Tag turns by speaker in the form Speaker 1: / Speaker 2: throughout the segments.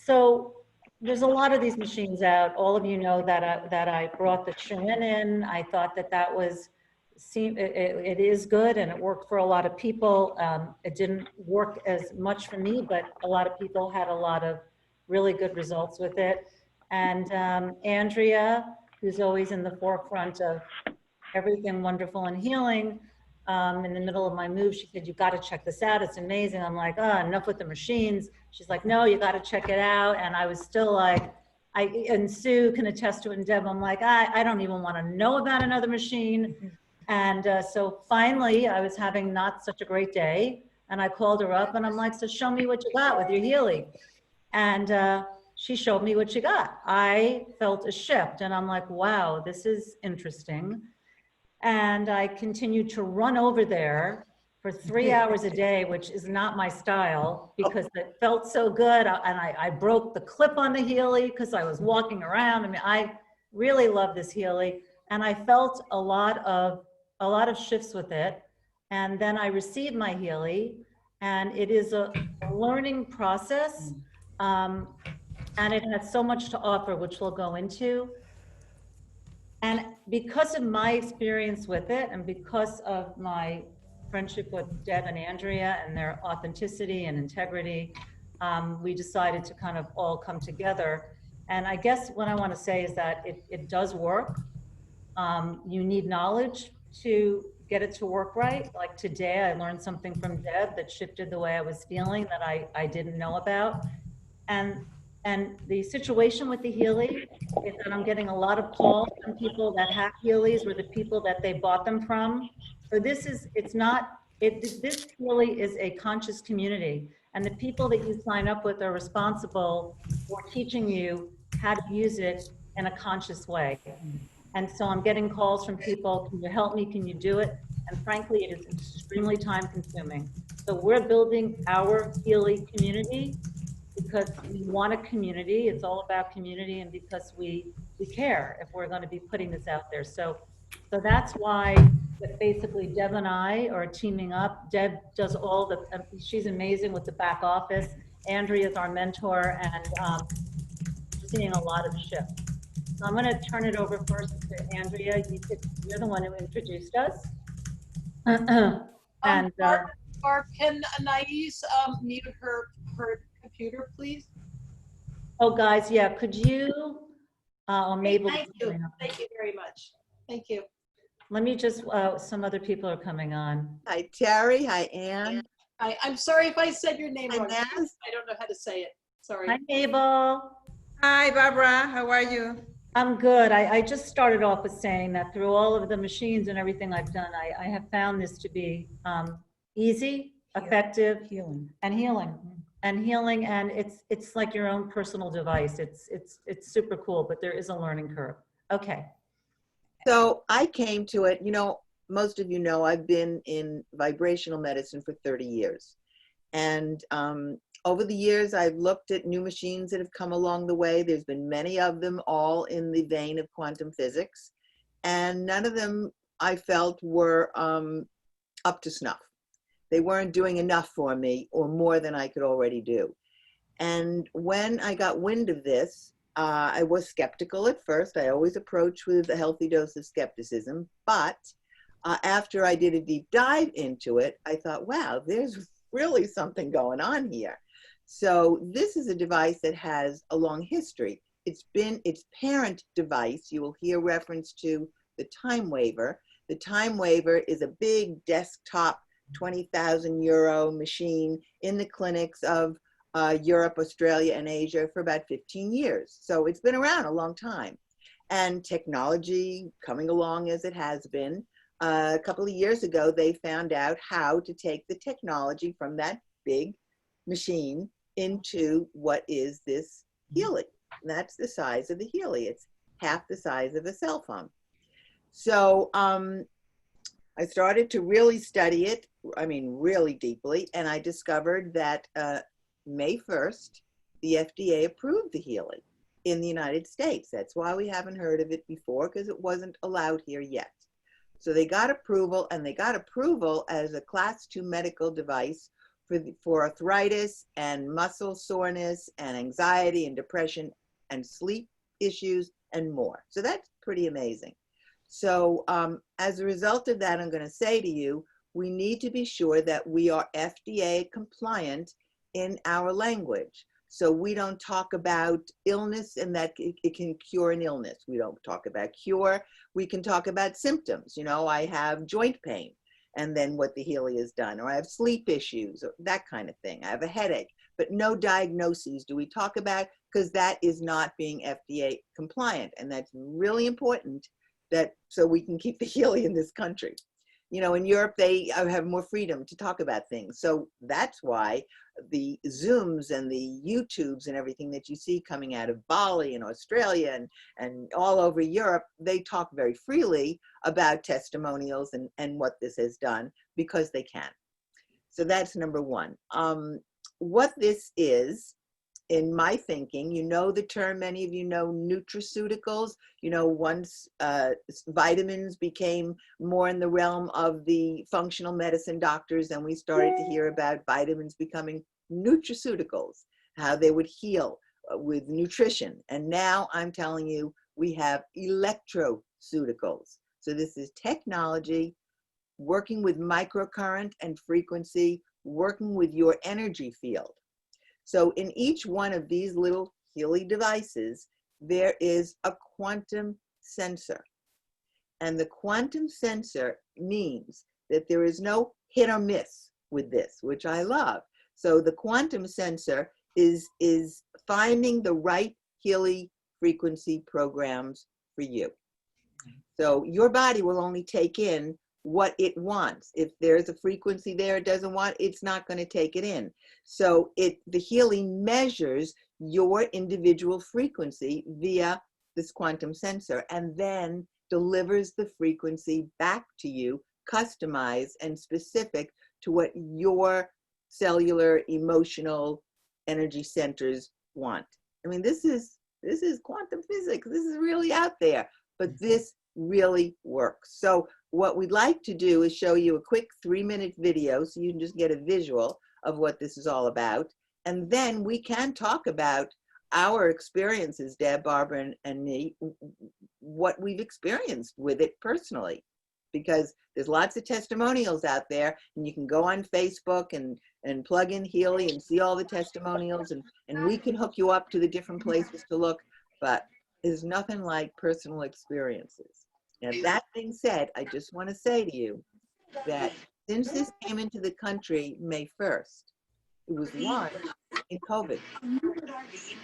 Speaker 1: So there's a lot of these machines out. All of you know that I brought the Sharin in. I thought that was, it is good and it worked for a lot of people. It didn't work as much for me, but a lot of people had a lot of really good results with it. And Andrea, who's always in the forefront of everything wonderful and healing, in the middle of my move, she said, "You got to check this out. It's amazing." I'm like, "Oh, enough with the machines." She's like, "No, you got to check it out." And I was still like, and Sue can attest to it, and Deb, I'm like, I don't even want to know about another machine. And so finally, I was having not such a great day, and I called her up, and I'm like, "So show me what you got with your Healy." And she showed me what she got. I felt a shift, and I'm like, "Wow, this is interesting." And I continued to run over there for 3 hours a day, which is not my style because it felt so good. And I broke the clip on the Healy because I was walking around. I mean, I really love this Healy, and I felt a lot of shifts with it. And then I received my Healy, and it is a learning process. And it has so much to offer, which we'll go into. And because of my experience with it, and because of my friendship with Deb and Andrea and their authenticity and integrity, we decided to kind of all come together. And I guess what I want to say is that it does work. You need knowledge to get it to work right. Like today, I learned something from Deb that shifted the way I was feeling that I didn't know about. And the situation with the Healy is that I'm getting a lot of calls from people that have Healys or the people that they bought them from. So this Healy is a conscious community, and the people that you sign up with are responsible for teaching you how to use it in a conscious way. And so I'm getting calls from people, "Can you help me? Can you do it?" And frankly, it is extremely time consuming. So we're building our Healy community because we want a community. It's all about community, and because we care if we're going to be putting this out there. So that's why basically Deb and I are teaming up. Deb does all the, she's amazing with the back office. Andrea is our mentor, and we're seeing a lot of shifts. So I'm going to turn it over first to Andrea. You're the one who introduced us.
Speaker 2: And Barb, can Anais mute her computer, please?
Speaker 1: Oh, guys, yeah, could you, Mabel?
Speaker 2: Thank you very much. Thank you.
Speaker 1: Let me just, some other people are coming on.
Speaker 3: Hi, Terry. Hi, Ann.
Speaker 2: I'm sorry if I said your name
Speaker 3: Hi,
Speaker 2: wrong.
Speaker 3: Naz.
Speaker 2: I don't know how to say it. Sorry.
Speaker 1: Hi, Mabel.
Speaker 4: Hi, Barbara. How are you?
Speaker 1: I'm good. I just started off with saying that through all of the machines and everything I've done, I have found this to be easy, effective,
Speaker 4: Healing.
Speaker 1: and healing. And it's like your own personal device. It's super cool, but there is a learning curve. Okay.
Speaker 3: So I came to it, you know, most of you know I've been in vibrational medicine for 30 years. And over the years, I've looked at new machines that have come along the way. There's been many of them, all in the vein of quantum physics. And none of them I felt were up to snuff. They weren't doing enough for me or more than I could already do. And when I got wind of this, I was skeptical at first. I always approach with a healthy dose of skepticism. But after I did a deep dive into it, I thought, wow, there's really something going on here. So this is a device that has a long history. It's been its parent device. You will hear reference to the Time Waver. The Time Waver is a big desktop 20,000 euro machine in the clinics of Europe, Australia, and Asia for about 15 years. So it's been around a long time. And technology coming along as it has been. A couple of years ago, they found out how to take the technology from that big machine into what is this Healy. And that's the size of the Healy. It's half the size of a cell phone. So I started to really study it, I mean, really deeply, and I discovered that May 1st, the FDA approved the Healy in the United States. That's why we haven't heard of it before, because it wasn't allowed here yet. So they got approval, and they got approval as a class 2 medical device for arthritis and muscle soreness and anxiety and depression and sleep issues and more. So that's pretty amazing. So as a result of that, I'm going to say to you, we need to be sure that we are FDA compliant in our language. So we don't talk about illness and that it can cure an illness. We don't talk about cure. We can talk about symptoms. You know, I have joint pain and then what the Healy has done, or I have sleep issues, or that kind of thing. I have a headache, but no diagnoses do we talk about, because that is not being FDA compliant. And that's really important, that so we can keep the Healy in this country. You know, in Europe, they have more freedom to talk about things. So that's why the Zooms and the YouTubes and everything that you see coming out of Bali and Australia and all over Europe, they talk very freely about testimonials and what this has done, because they can. So that's number one. What this is, in my thinking, you know the term, many of you know nutraceuticals. You know, once vitamins became more in the realm of the functional medicine doctors, and we started to hear about vitamins becoming nutraceuticals, how they would heal with nutrition. And now I'm telling you, we have electroceuticals. So this is technology working with microcurrent and frequency, working with your energy field. So in each one of these little Healy devices, there is a quantum sensor. And the quantum sensor means that there is no hit or miss with this, which I love. So the quantum sensor is finding the right Healy frequency programs for you. So your body will only take in what it wants. If there's a frequency there it doesn't want, it's not going to take it in. So the Healy measures your individual frequency via this quantum sensor, and then delivers the frequency back to you, customized and specific to what your cellular, emotional energy centers want. I mean, this is quantum physics. This is really out there, but this really works. So what we'd like to do is show you a quick 3-minute video so you can just get a visual of what this is all about. And then we can talk about our experiences, Deb, Barbara, and me, what we've experienced with it personally, because there's lots of testimonials out there, and you can go on Facebook and plug in Healy and see all the testimonials, and we can hook you up to the different places to look, but there's nothing like personal experiences. Now, that being said, I just want to say to you that since this came into the country May 1st, it was launched in COVID.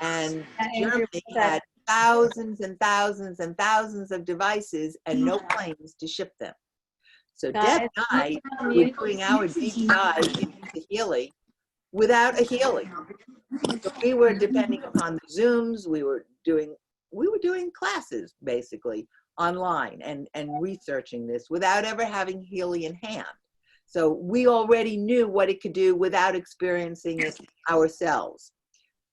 Speaker 3: And Germany had thousands and thousands and thousands of devices and no planes to ship them. So Deb and I were doing our deep dive into Healy without a Healy. So we were depending upon the Zooms, we were doing classes basically online and researching this without ever having Healy in hand. So we already knew what it could do without experiencing it ourselves.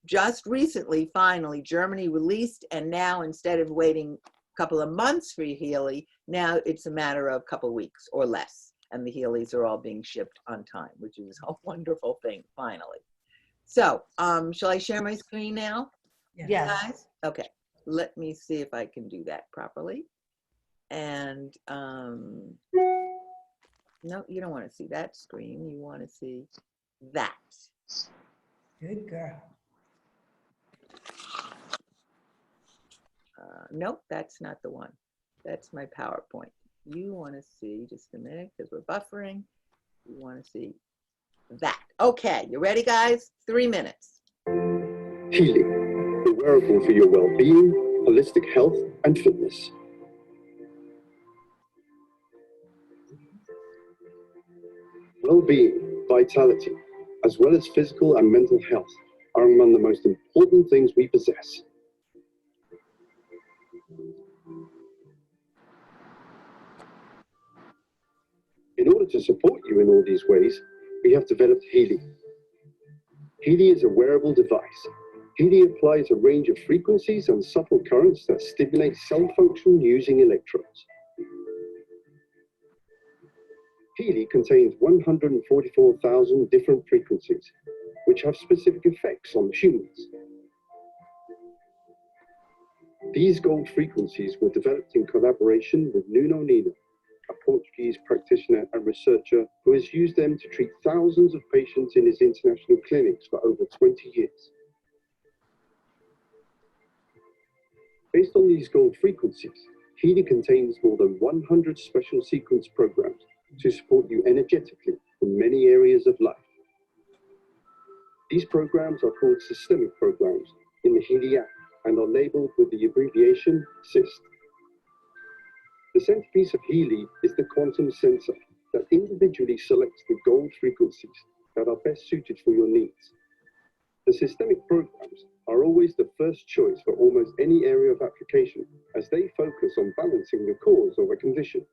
Speaker 3: Just recently, finally, Germany released, and now instead of waiting a couple of months for Healy, now it's a matter of a couple of weeks or less, and the Healys are all being shipped on time, which is a wonderful thing, finally. So, shall I share my screen now?
Speaker 1: Yes.
Speaker 3: Guys? Okay, let me see if I can do that properly. And, no, you don't want to see that screen. You want to see that.
Speaker 4: Good girl.
Speaker 3: Nope, that's not the one. That's my PowerPoint. You want to see, just a minute, because we're buffering. You want to see that. Okay, you ready, guys? 3 minutes.
Speaker 5: Healy, the wearable for your well-being, holistic health, and fitness. Well-being, vitality, as well as physical and mental health are among the most important things we possess. In order to support you in all these ways, we have developed Healy. Healy is a wearable device. Healy applies a range of frequencies and subtle currents that stimulate cell function using electrodes. Healy contains 144,000 different frequencies, which have specific effects on humans. These gold frequencies were developed in collaboration with Nuno Nina, a Portuguese practitioner and researcher who has used them to treat thousands of patients in his international clinics for over 20 years. Based on these gold frequencies, Healy contains more than 100 special sequence programs to support you energetically in many areas of life. These programs are called systemic programs in the Healy app and are labeled with the abbreviation SYST. The centerpiece of Healy is the quantum sensor that individually selects the gold frequencies that are best suited for your needs. The systemic programs are always the first choice for almost any area of application, as they focus on balancing the cause of a condition.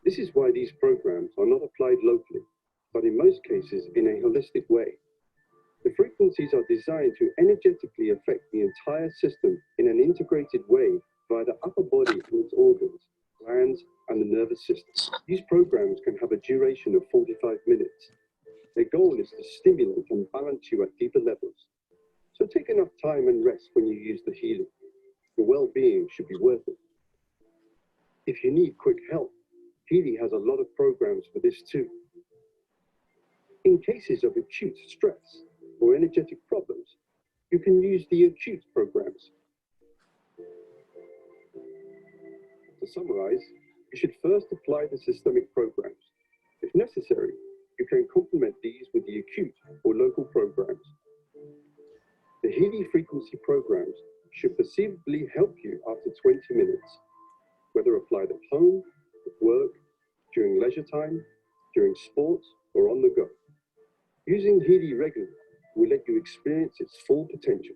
Speaker 5: This is why these programs are not applied locally, but in most cases in a holistic way. The frequencies are designed to energetically affect the entire system in an integrated way via the upper body and its organs, glands, and the nervous system. These programs can have a duration of 45 minutes. Their goal is to stimulate and balance you at deeper levels. So take enough time and rest when you use the Healy. Your well-being should be worth it. If you need quick help, Healy has a lot of programs for this too. In cases of acute stress or energetic problems, you can use the acute programs. To summarize, you should first apply the systemic programs. If necessary, you can complement these with the acute or local programs. The Healy frequency programs should perceivably help you after 20 minutes, whether applied at home, at work, during leisure time, during sports, or on the go. Using Healy regularly will let you experience its full potential.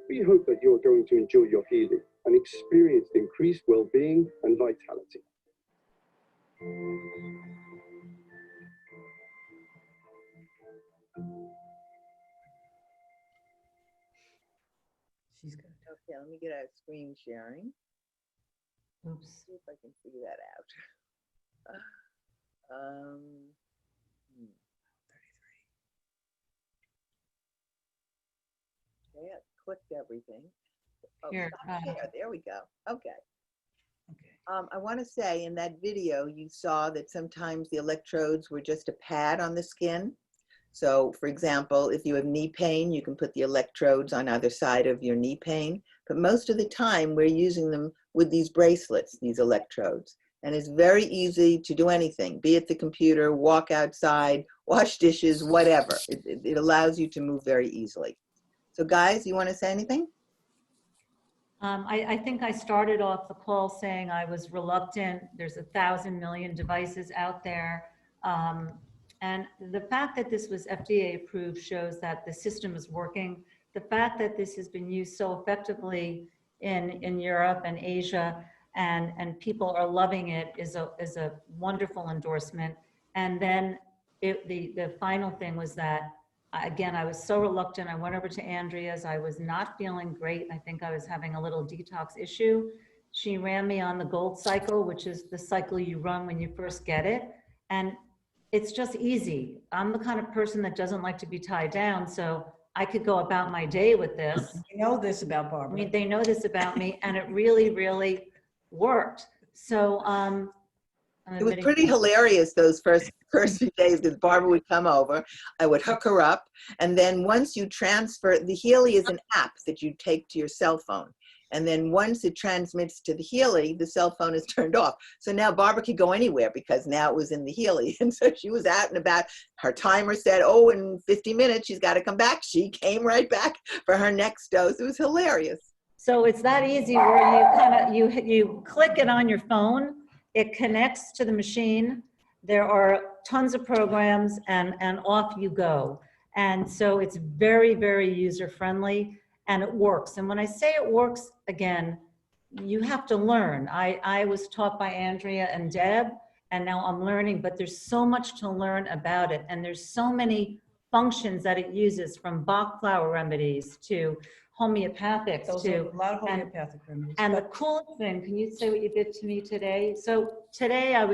Speaker 5: We hope that you are going to enjoy your Healy and experience increased well-being and vitality.
Speaker 4: She's good.
Speaker 3: Okay, let me get out screen sharing.
Speaker 1: Oops.
Speaker 3: See if I can figure that out.
Speaker 4: 33.
Speaker 3: Okay, I clicked everything. Oh,
Speaker 1: Here,
Speaker 3: stop share. There we go. Okay.
Speaker 4: Okay.
Speaker 3: I want to say in that video, you saw that sometimes the electrodes were just a pad on the skin. So for example, if you have knee pain, you can put the electrodes on either side of your knee pain. But most of the time we're using them with these bracelets, these electrodes. And it's very easy to do anything, be it the computer, walk outside, wash dishes, whatever. It allows you to move very easily. So guys, you want to say anything?
Speaker 1: I think I started off the call saying I was reluctant. There's 1,000 million devices out there. And the fact that this was FDA approved shows that the system is working. The fact that this has been used so effectively in Europe and Asia and people are loving it is a wonderful endorsement. And then the final thing was that, again, I was so reluctant. I went over to Andrea's. I was not feeling great. I think I was having a little detox issue. She ran me on the gold cycle, which is the cycle you run when you first get it. And it's just easy. I'm the kind of person that doesn't like to be tied down. So I could go about my day with this.
Speaker 4: You know this about
Speaker 1: I
Speaker 4: Barbara.
Speaker 1: mean, they know this about me and it really, really worked. So,
Speaker 3: It was pretty hilarious those first few days because Barbara would come over, I would hook her up, and then once you transfer, the Healy is an app that you take to your cell phone. And then once it transmits to the Healy, the cell phone is turned off. So now Barbara could go anywhere because now it was in the Healy. And so she was out and about. Her timer said, oh, in 50 minutes, she's got to come back. She came right back for her next dose. It was hilarious.
Speaker 1: So it's that easy where you kind of, you click it on your phone, it connects to the machine. There are tons of programs and off you go. And so it's very, very user friendly and it works. And when I say it works, again, you have to learn. I was taught by Andrea and Deb, and now I'm learning, but there's so much to learn about it. And there's so many functions that it uses, from Bach flower remedies to homeopathics
Speaker 4: Those
Speaker 1: too.
Speaker 4: are a lot of
Speaker 1: And-
Speaker 4: homeopathic remedies.
Speaker 1: And the
Speaker 4: but-
Speaker 1: coolest thing, can you say what you did to me today? So today I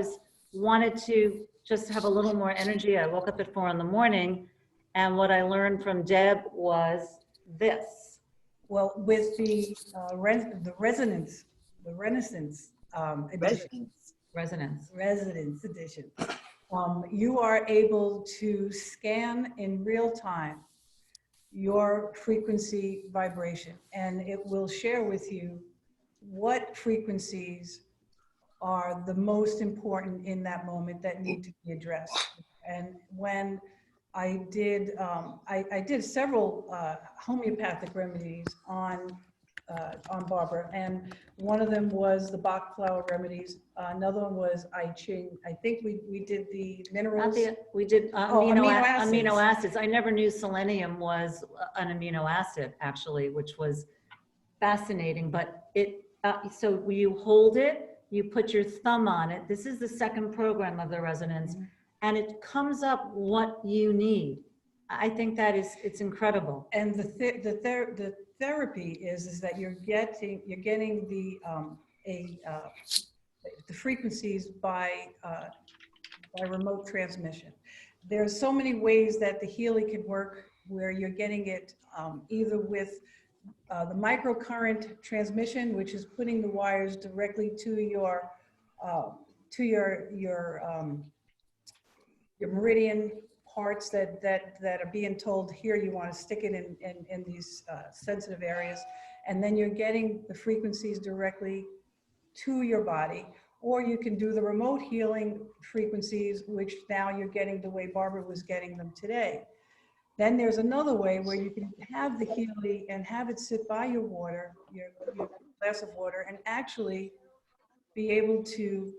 Speaker 1: wanted to just have a little more energy. I woke up at 4 in the morning, and what I learned from Deb was this.
Speaker 4: Well, with the Renaissance edition,
Speaker 3: Residents.
Speaker 4: edition, you are able to scan in real time your frequency vibration, and it will share with you what frequencies are the most important in that moment that need to be addressed. And when I did, I did several homeopathic remedies on Barbara, and one of them was the Bach flower remedies. Another one was I Ching. I think we did the minerals.
Speaker 1: We did
Speaker 4: amino acids.
Speaker 1: amino acids. I never knew selenium was an amino acid, actually, which was fascinating. But so you hold it, you put your thumb on it. This is the second program of the resonance, and it comes up what you need. I think that it's incredible.
Speaker 4: And the therapy is that you're getting the frequencies by remote transmission. There's so many ways that the Healy can work, where you're getting it either with the microcurrent transmission, which is putting the wires directly to your meridian parts that are being told, here you want to stick it in these sensitive areas, and then you're getting the frequencies directly to your body. Or you can do the remote healing frequencies, which now you're getting the way Barbara was getting them today. Then there's another way where you can have the Healy and have it sit by your water, your glass of water, and actually be able to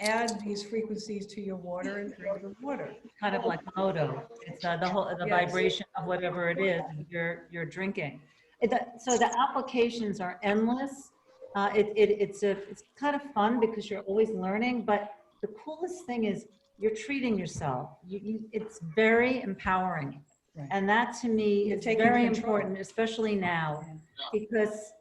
Speaker 4: add these frequencies to your water and drink the water.
Speaker 1: Kind of like moto. It's the
Speaker 4: Yes.
Speaker 1: vibration of whatever it is you're drinking. So the applications are endless. It's kind of fun because you're always learning, but the coolest thing is you're treating yourself. It's very empowering.
Speaker 4: Right.
Speaker 1: And that to me
Speaker 4: You're
Speaker 1: is
Speaker 4: taking
Speaker 1: very
Speaker 4: control.
Speaker 1: important, especially now, because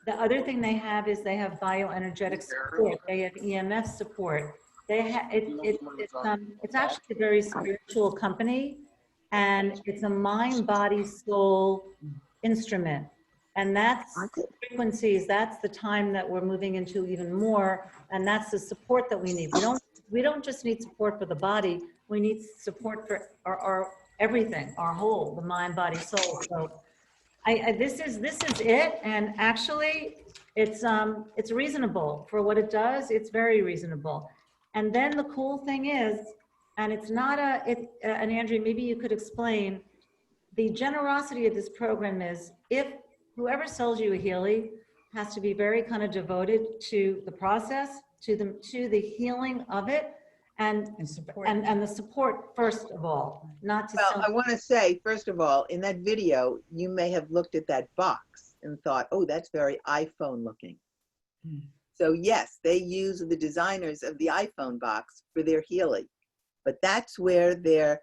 Speaker 1: the other thing they have is they have bioenergetic support. They have EMF support. It's actually a very spiritual company, and it's a mind, body, soul instrument. And that's frequencies, that's the time that we're moving into even more, and that's the support that we need. We don't just need support for the body, we need support for our everything, our whole, the mind, body, soul. So this is it, and actually it's reasonable for what it does. It's very reasonable. And then the cool thing is, and it's not and Andrea, maybe you could explain, the generosity of this program is, if whoever sells you a Healy has to be very kind of devoted to the process, to the healing of it, and
Speaker 4: support.
Speaker 1: and the support first of all, not to
Speaker 3: Well,
Speaker 1: sell.
Speaker 3: I want to say, first of all, in that video, you may have looked at that box and thought, oh, that's very iPhone looking. So yes, they use the designers of the iPhone box for their Healy, but that's where their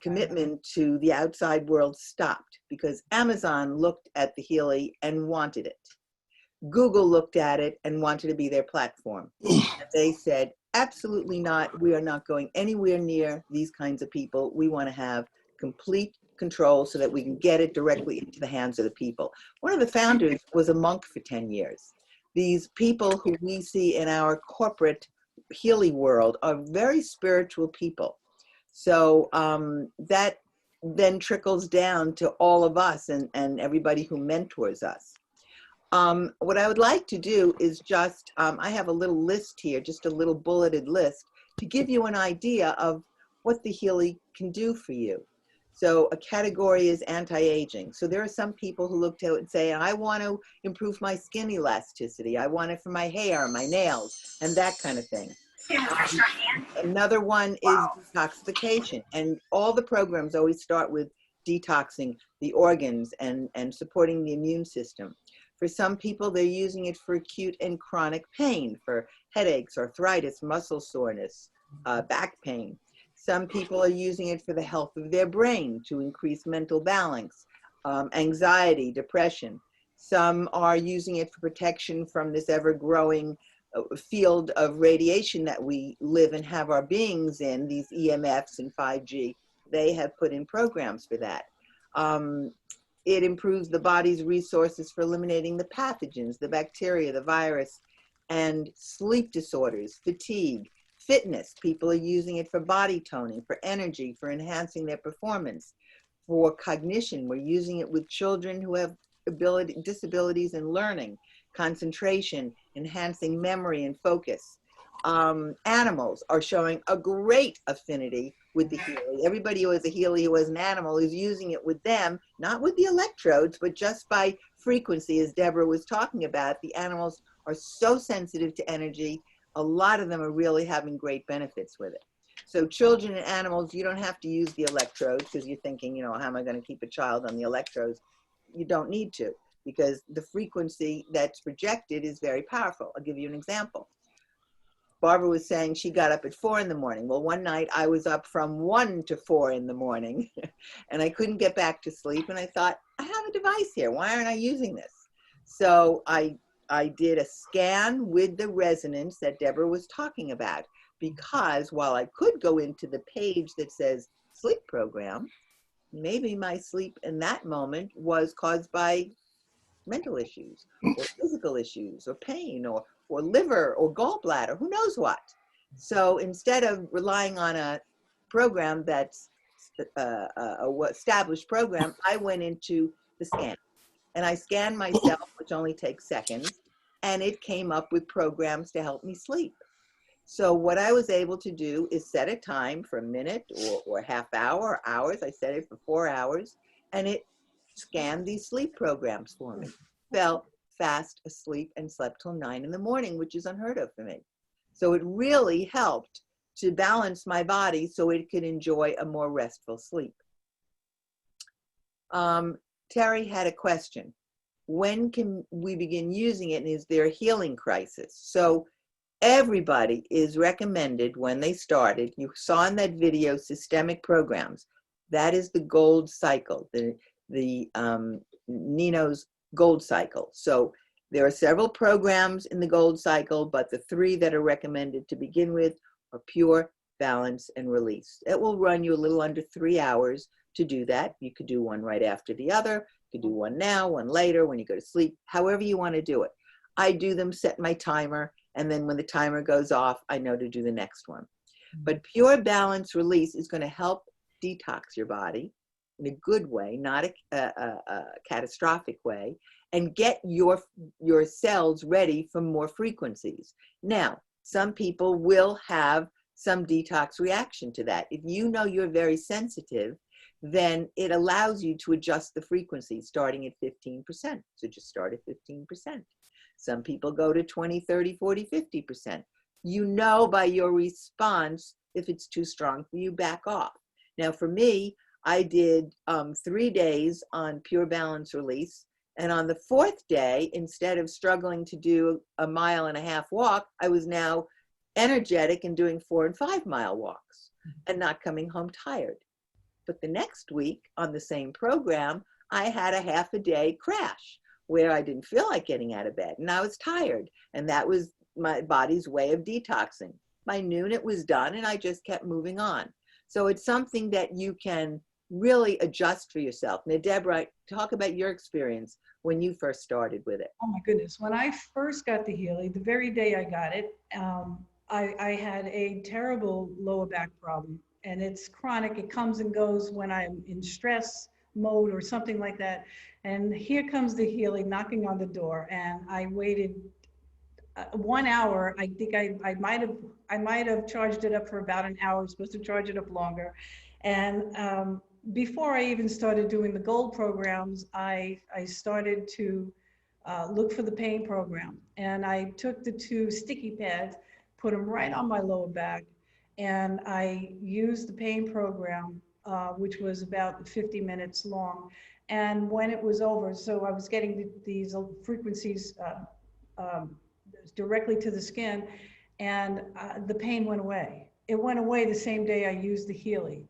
Speaker 3: commitment to the outside world stopped, because Amazon looked at the Healy and wanted it. Google looked at it and wanted to be their platform. And they said, absolutely not. We are not going anywhere near these kinds of people. We want to have complete control so that we can get it directly into the hands of the people. One of the founders was a monk for 10 years. These people who we see in our corporate Healy world are very spiritual people. So that then trickles down to all of us and everybody who mentors us. What I would like to do is just, I have a little list here, just a little bulleted list, to give you an idea of what the Healy can do for you. So a category is anti-aging. So there are some people who look to it and say, I want to improve my skin elasticity. I want it for my hair, my nails, and that kind of thing. Another one is detoxification. And all the programs always start with detoxing the organs and supporting the immune system. For some people, they're using it for acute and chronic pain, for headaches, arthritis, muscle soreness, back pain. Some people are using it for the health of their brain, to increase mental balance, anxiety, depression. Some are using it for protection from this ever-growing field of radiation that we live and have our beings in, these EMFs and 5G. They have put in programs for that. It improves the body's resources for eliminating the pathogens, the bacteria, the virus, and sleep disorders, fatigue, fitness. People are using it for body toning, for energy, for enhancing their performance, for cognition. We're using it with children who have disabilities in learning, concentration, enhancing memory and focus. Animals are showing a great affinity with the Healy. Everybody who has a Healy who has an animal is using it with them, not with the electrodes, but just by frequency, as Deborah was talking about. The animals are so sensitive to energy. A lot of them are really having great benefits with it. So children and animals, you don't have to use the electrodes because you're thinking, you know, how am I going to keep a child on the electrodes? You don't need to, because the frequency that's projected is very powerful. I'll give you an example. Barbara was saying she got up at 4 in the morning. Well, one night I was up from 1 to 4 in the morning and I couldn't get back to sleep. And I thought, I have a device here. Why aren't I using this? So I did a scan with the resonance that Deborah was talking about, because while I could go into the page that says sleep program, maybe my sleep in that moment was caused by mental issues or physical issues or pain or liver or gallbladder, who knows what. So instead of relying on a program that's a established program, I went into the scan and I scanned myself, which only takes seconds, and it came up with programs to help me sleep. So what I was able to do is set a time for a minute or half hour, or hours. I set it for 4 hours, and it scanned these sleep programs for me. Fell fast asleep and slept till 9 in the morning, which is unheard of for me. So it really helped to balance my body so it could enjoy a more restful sleep. Terry had a question. When can we begin using it, and is there a healing crisis? So everybody is recommended when they started. You saw in that video systemic programs. That is the gold cycle, the Nino's gold cycle. So there are several programs in the gold cycle, but the 3 that are recommended to begin with are pure, balance, and release. It will run you a little under 3 hours to do that. You could do one right after the other. You could do one now, one later, when you go to sleep, however you want to do it. I do them, set my timer, and then when the timer goes off, I know to do the next one. But pure balance release is going to help detox your body in a good way, not a catastrophic way, and get your cells ready for more frequencies. Now, some people will have some detox reaction to that. If you know you're very sensitive, then it allows you to adjust the frequency starting at 15%. So just start at 15%. Some people go to 20, 30, 40, 50%. You know by your response if it's too strong for you, back off. Now for me, I did 3 days on pure balance release. And on the 4th day, instead of struggling to do a 1.5 mile walk, I was now energetic and doing 4 and 5 mile walks and not coming home tired. But the next week on the same program, I had a half a day crash where I didn't feel like getting out of bed and I was tired. And that was my body's way of detoxing. By noon, it was done and I just kept moving on. So it's something that you can really adjust for yourself. Now, Deborah, talk about your experience when you first started with it.
Speaker 4: Oh my goodness. When I first got the Healy, the very day I got it, I had a terrible lower back problem, and it's chronic. It comes and goes when I'm in stress mode or something like that. And here comes the Healy knocking on the door, and I waited 1 hour. I think I might have charged it up for about an hour. I was supposed to charge it up longer. And before I even started doing the gold programs, I started to look for the pain program. And I took the 2 sticky pads, put them right on my lower back, and I used the pain program, which was about 50 minutes long. And when it was over, so I was getting these frequencies directly to the skin, and the pain went away. It went away the same day I used the Healy.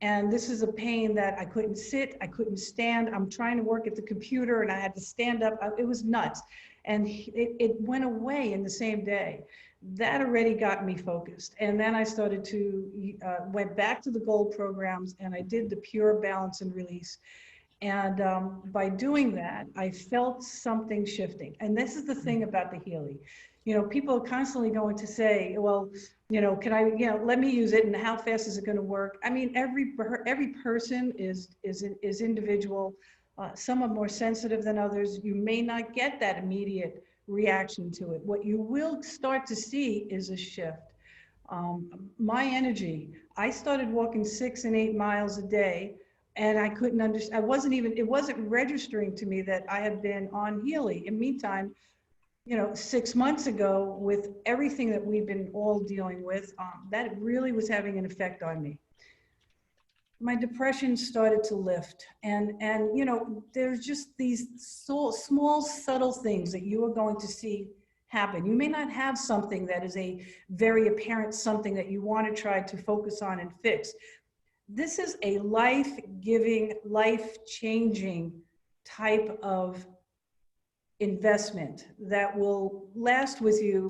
Speaker 4: And this is a pain that I couldn't sit, I couldn't stand. I'm trying to work at the computer and I had to stand up. It was nuts. And it went away in the same day. That already got me focused. And then I started to, went back to the gold programs and I did the pure balance and release. And by doing that, I felt something shifting. And this is the thing about the Healy. You know, people are constantly going to say, well, you know, can I, you know, let me use it and how fast is it going to work? I mean, every person is individual. Some are more sensitive than others. You may not get that immediate reaction to it. What you will start to see is a shift. My energy, I started walking 6 and 8 miles a day and I couldn't understand, it wasn't registering to me that I had been on Healy. In the meantime, you know, 6 months ago, with everything that we've been all dealing with, that really was having an effect on me. My depression started to lift, and you know, there's just these small, subtle things that you are going to see happen. You may not have something that is a very apparent something that you want to try to focus on and fix. This is a life-giving, life-changing type of investment that will last with you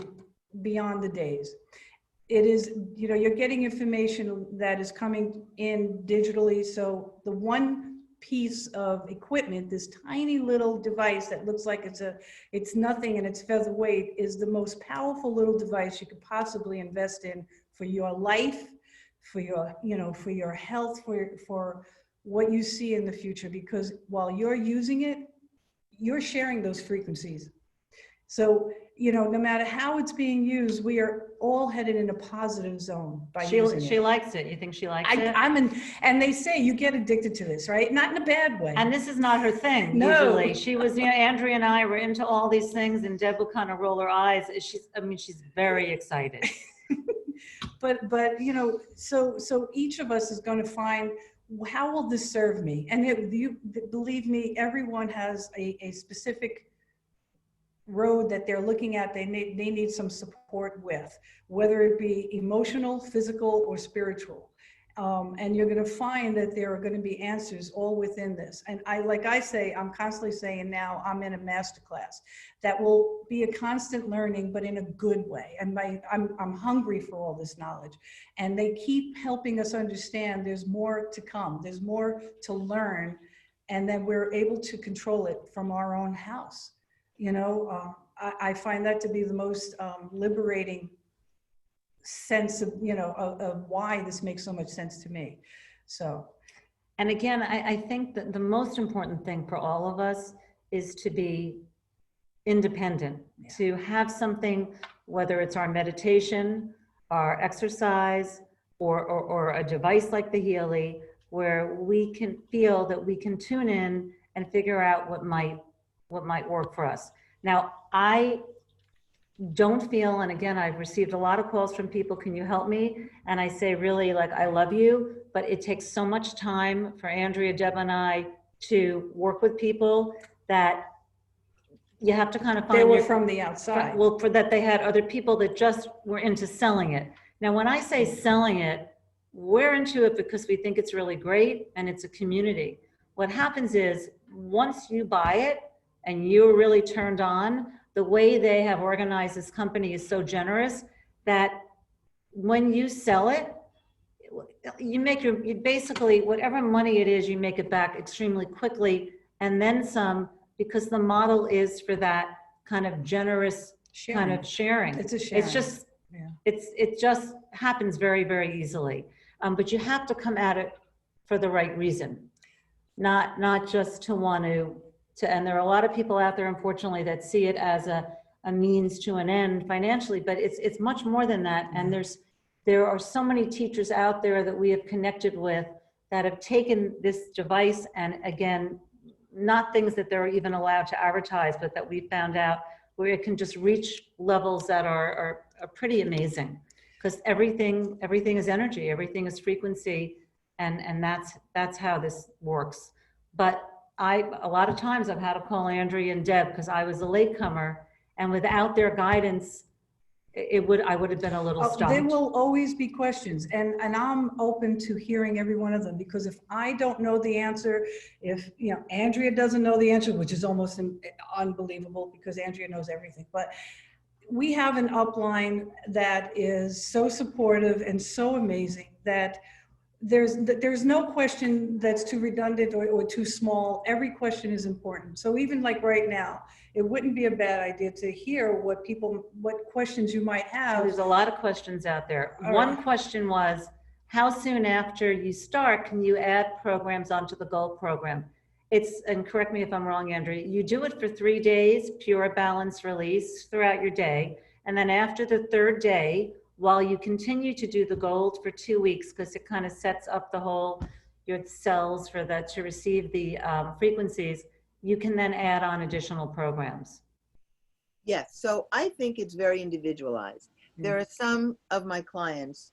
Speaker 4: beyond the days. It is, you know, you're getting information that is coming in digitally. So the one piece of equipment, this tiny little device that looks like it's nothing and it's featherweight, is the most powerful little device you could possibly invest in for your life, for your, you know, for your health, for what you see in the future. Because while you're using it, you're sharing those frequencies. So, you know, no matter how it's being used, we are all headed in a positive zone by using it.
Speaker 1: She likes it. You think she likes it?
Speaker 4: And they say you get addicted to this, right? Not in a bad way.
Speaker 1: And this is not her thing,
Speaker 4: No.
Speaker 1: usually. She was, you know, Andrea and I were into all these things, and Deb would kind of roll her eyes. She's very excited.
Speaker 4: But you know, so each of us is going to find, how will this serve me? And believe me, everyone has a specific road that they're looking at. They need some support with, whether it be emotional, physical, or spiritual. And you're going to find that there are going to be answers all within this. And like I say, I'm constantly saying now, I'm in a masterclass that will be a constant learning, but in a good way. And I'm hungry for all this knowledge. And they keep helping us understand there's more to come. There's more to learn. And then we're able to control it from our own house. You know, I find that to be the most liberating sense of, you know, of why this makes so much sense to me. So,
Speaker 1: and again, I think that the most important thing for all of us is to be independent, to have something, whether it's our meditation, our exercise, or a device like the Healy, where we can feel that we can tune in and figure out what might work for us. Now, I don't feel, and again, I've received a lot of calls from people, can you help me? And I say, really, like, I love you, but it takes so much time for Andrea, Deb, and I to work with people that you have to kind of find.
Speaker 4: They were from the outside.
Speaker 1: Well, for that, they had other people that just were into selling it. Now, when I say selling it, we're into it because we think it's really great and it's a community. What happens is, once you buy it and you're really turned on, the way they have organized this company is so generous that when you sell it, you basically, whatever money it is, you make it back extremely quickly and then some, because the model is for that kind of generous kind of sharing.
Speaker 4: It's a sharing.
Speaker 1: It's just, it just happens very, very easily. But you have to come at it for the right reason, not just to want to, and there are a lot of people out there, unfortunately, that see it as a means to an end financially, but it's much more than that. And there are so many teachers out there that we have connected with that have taken this device, and again, not things that they're even allowed to advertise, but that we found out where it can just reach levels that are pretty amazing, because everything is energy, everything is frequency, and that's how this works. But a lot of times I've had to call Andrea and Deb because I was a latecomer, and without their guidance, I would have been a little
Speaker 4: There
Speaker 1: stumped.
Speaker 4: will always be questions, and I'm open to hearing every one of them, because if I don't know the answer, if, you know, Andrea doesn't know the answer, which is almost unbelievable because Andrea knows everything, but we have an upline that is so supportive and so amazing that there's no question that's too redundant or too small. Every question is important. So even like right now, it wouldn't be a bad idea to hear what questions you might have.
Speaker 1: There's a lot of questions out there.
Speaker 4: All
Speaker 1: One
Speaker 4: right.
Speaker 1: question was, how soon after you start can you add programs onto the Gold program? And correct me if I'm wrong, Andrea, you do it for 3 days, pure balance release throughout your day. And then after the 3rd day, while you continue to do the Gold for 2 weeks, because it kind of sets up your cells to receive the frequencies, you can then add on additional programs.
Speaker 3: Yes, so I think it's very individualized. There are some of my clients,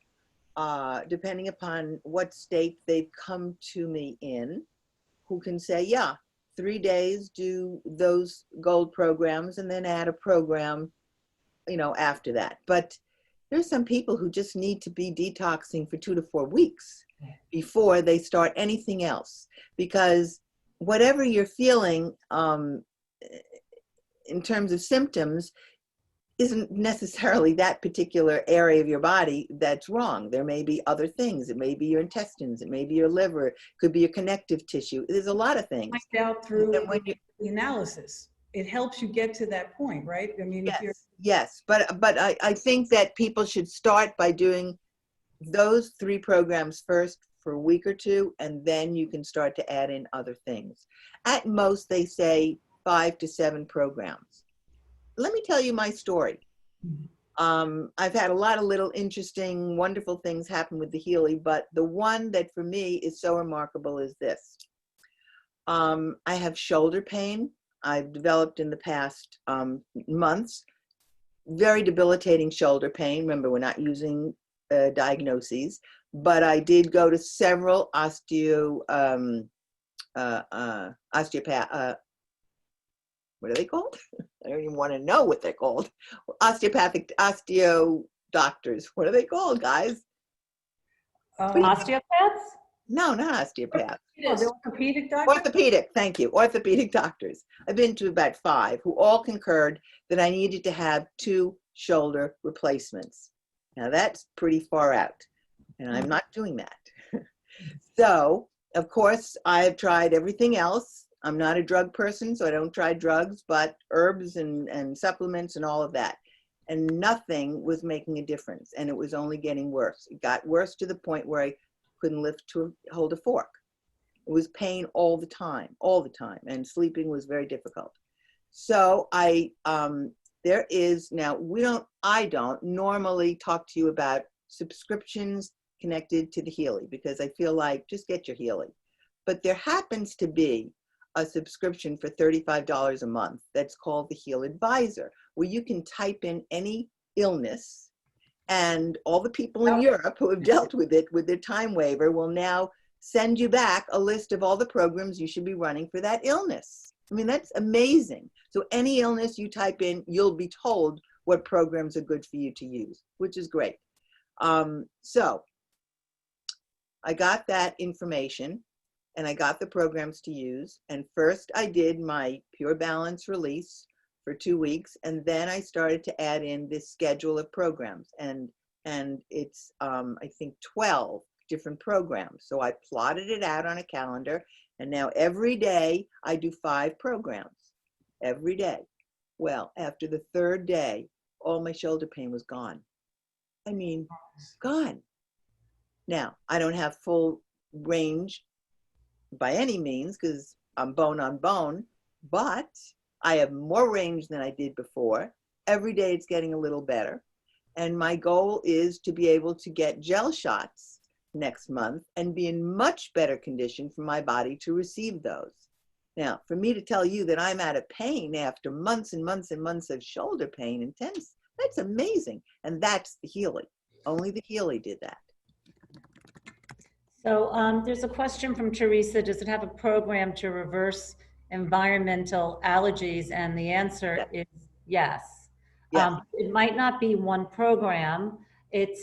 Speaker 3: depending upon what state they've come to me in, who can say, yeah, 3 days, do those Gold programs and then add a program, you know, after that. But there's some people who just need to be detoxing for 2 to 4 weeks before they start anything else, because whatever you're feeling in terms of symptoms isn't necessarily that particular area of your body that's wrong. There may be other things. It may be your intestines. It may be your liver. It could be your connective tissue. There's a lot of things.
Speaker 4: Find out through
Speaker 3: when
Speaker 4: the analysis. It helps you get to that point, right? I mean, if you're
Speaker 3: Yes, but I think that people should start by doing those 3 programs first for a week or 2, and then you can start to add in other things. At most, they say 5 to 7 programs. Let me tell you my story. I've had a lot of little interesting, wonderful things happen with the Healy, but the one that for me is so remarkable is this. I have shoulder pain. I've developed in the past months, very debilitating shoulder pain. Remember, we're not using diagnoses, but I did go to several osteopath, what are they called? I don't even want to know what they're called. Osteo doctors. What are they called, guys?
Speaker 1: Osteopaths?
Speaker 3: No, not osteopaths.
Speaker 4: the orthopedic doctor.
Speaker 3: Orthopedic, thank you. Orthopedic doctors. I've been to about 5 who all concurred that I needed to have 2 shoulder replacements. Now that's pretty far out, and I'm not doing that. So, of course, I've tried everything else. I'm not a drug person, so I don't try drugs, but herbs and supplements and all of that. And nothing was making a difference, and it was only getting worse. It got worse to the point where I couldn't hold a fork. It was pain all the time, and sleeping was very difficult. So I don't normally talk to you about subscriptions connected to the Healy, because I feel like just get your Healy. But there happens to be a subscription for $35 a month that's called the Heal Advisor, where you can type in any illness, and all the people in Europe who have dealt with it with their time waiver will now send you back a list of all the programs you should be running for that illness. I mean, that's amazing. So any illness you type in, you'll be told what programs are good for you to use, which is great. So I got that information, and I got the programs to use. And first I did my Pure Balance release for 2 weeks, and then I started to add in this schedule of programs, and it's I think 12 different programs. So I plotted it out on a calendar, and now every day I do 5 programs every day. Well, after the 3rd day, all my shoulder pain was gone. I mean, gone. Now, I don't have full range by any means, because I'm bone on bone, but I have more range than I did before. Every day it's getting a little better. And my goal is to be able to get gel shots next month and be in much better condition for my body to receive those. Now, for me to tell you that I'm out of pain after months and months and months of shoulder pain intense, that's amazing. And that's the Healy. Only the Healy did that.
Speaker 1: So there's a question from Teresa. Does it have a program to reverse environmental allergies? And the answer is yes.
Speaker 3: Yes.
Speaker 1: It might not be one program. It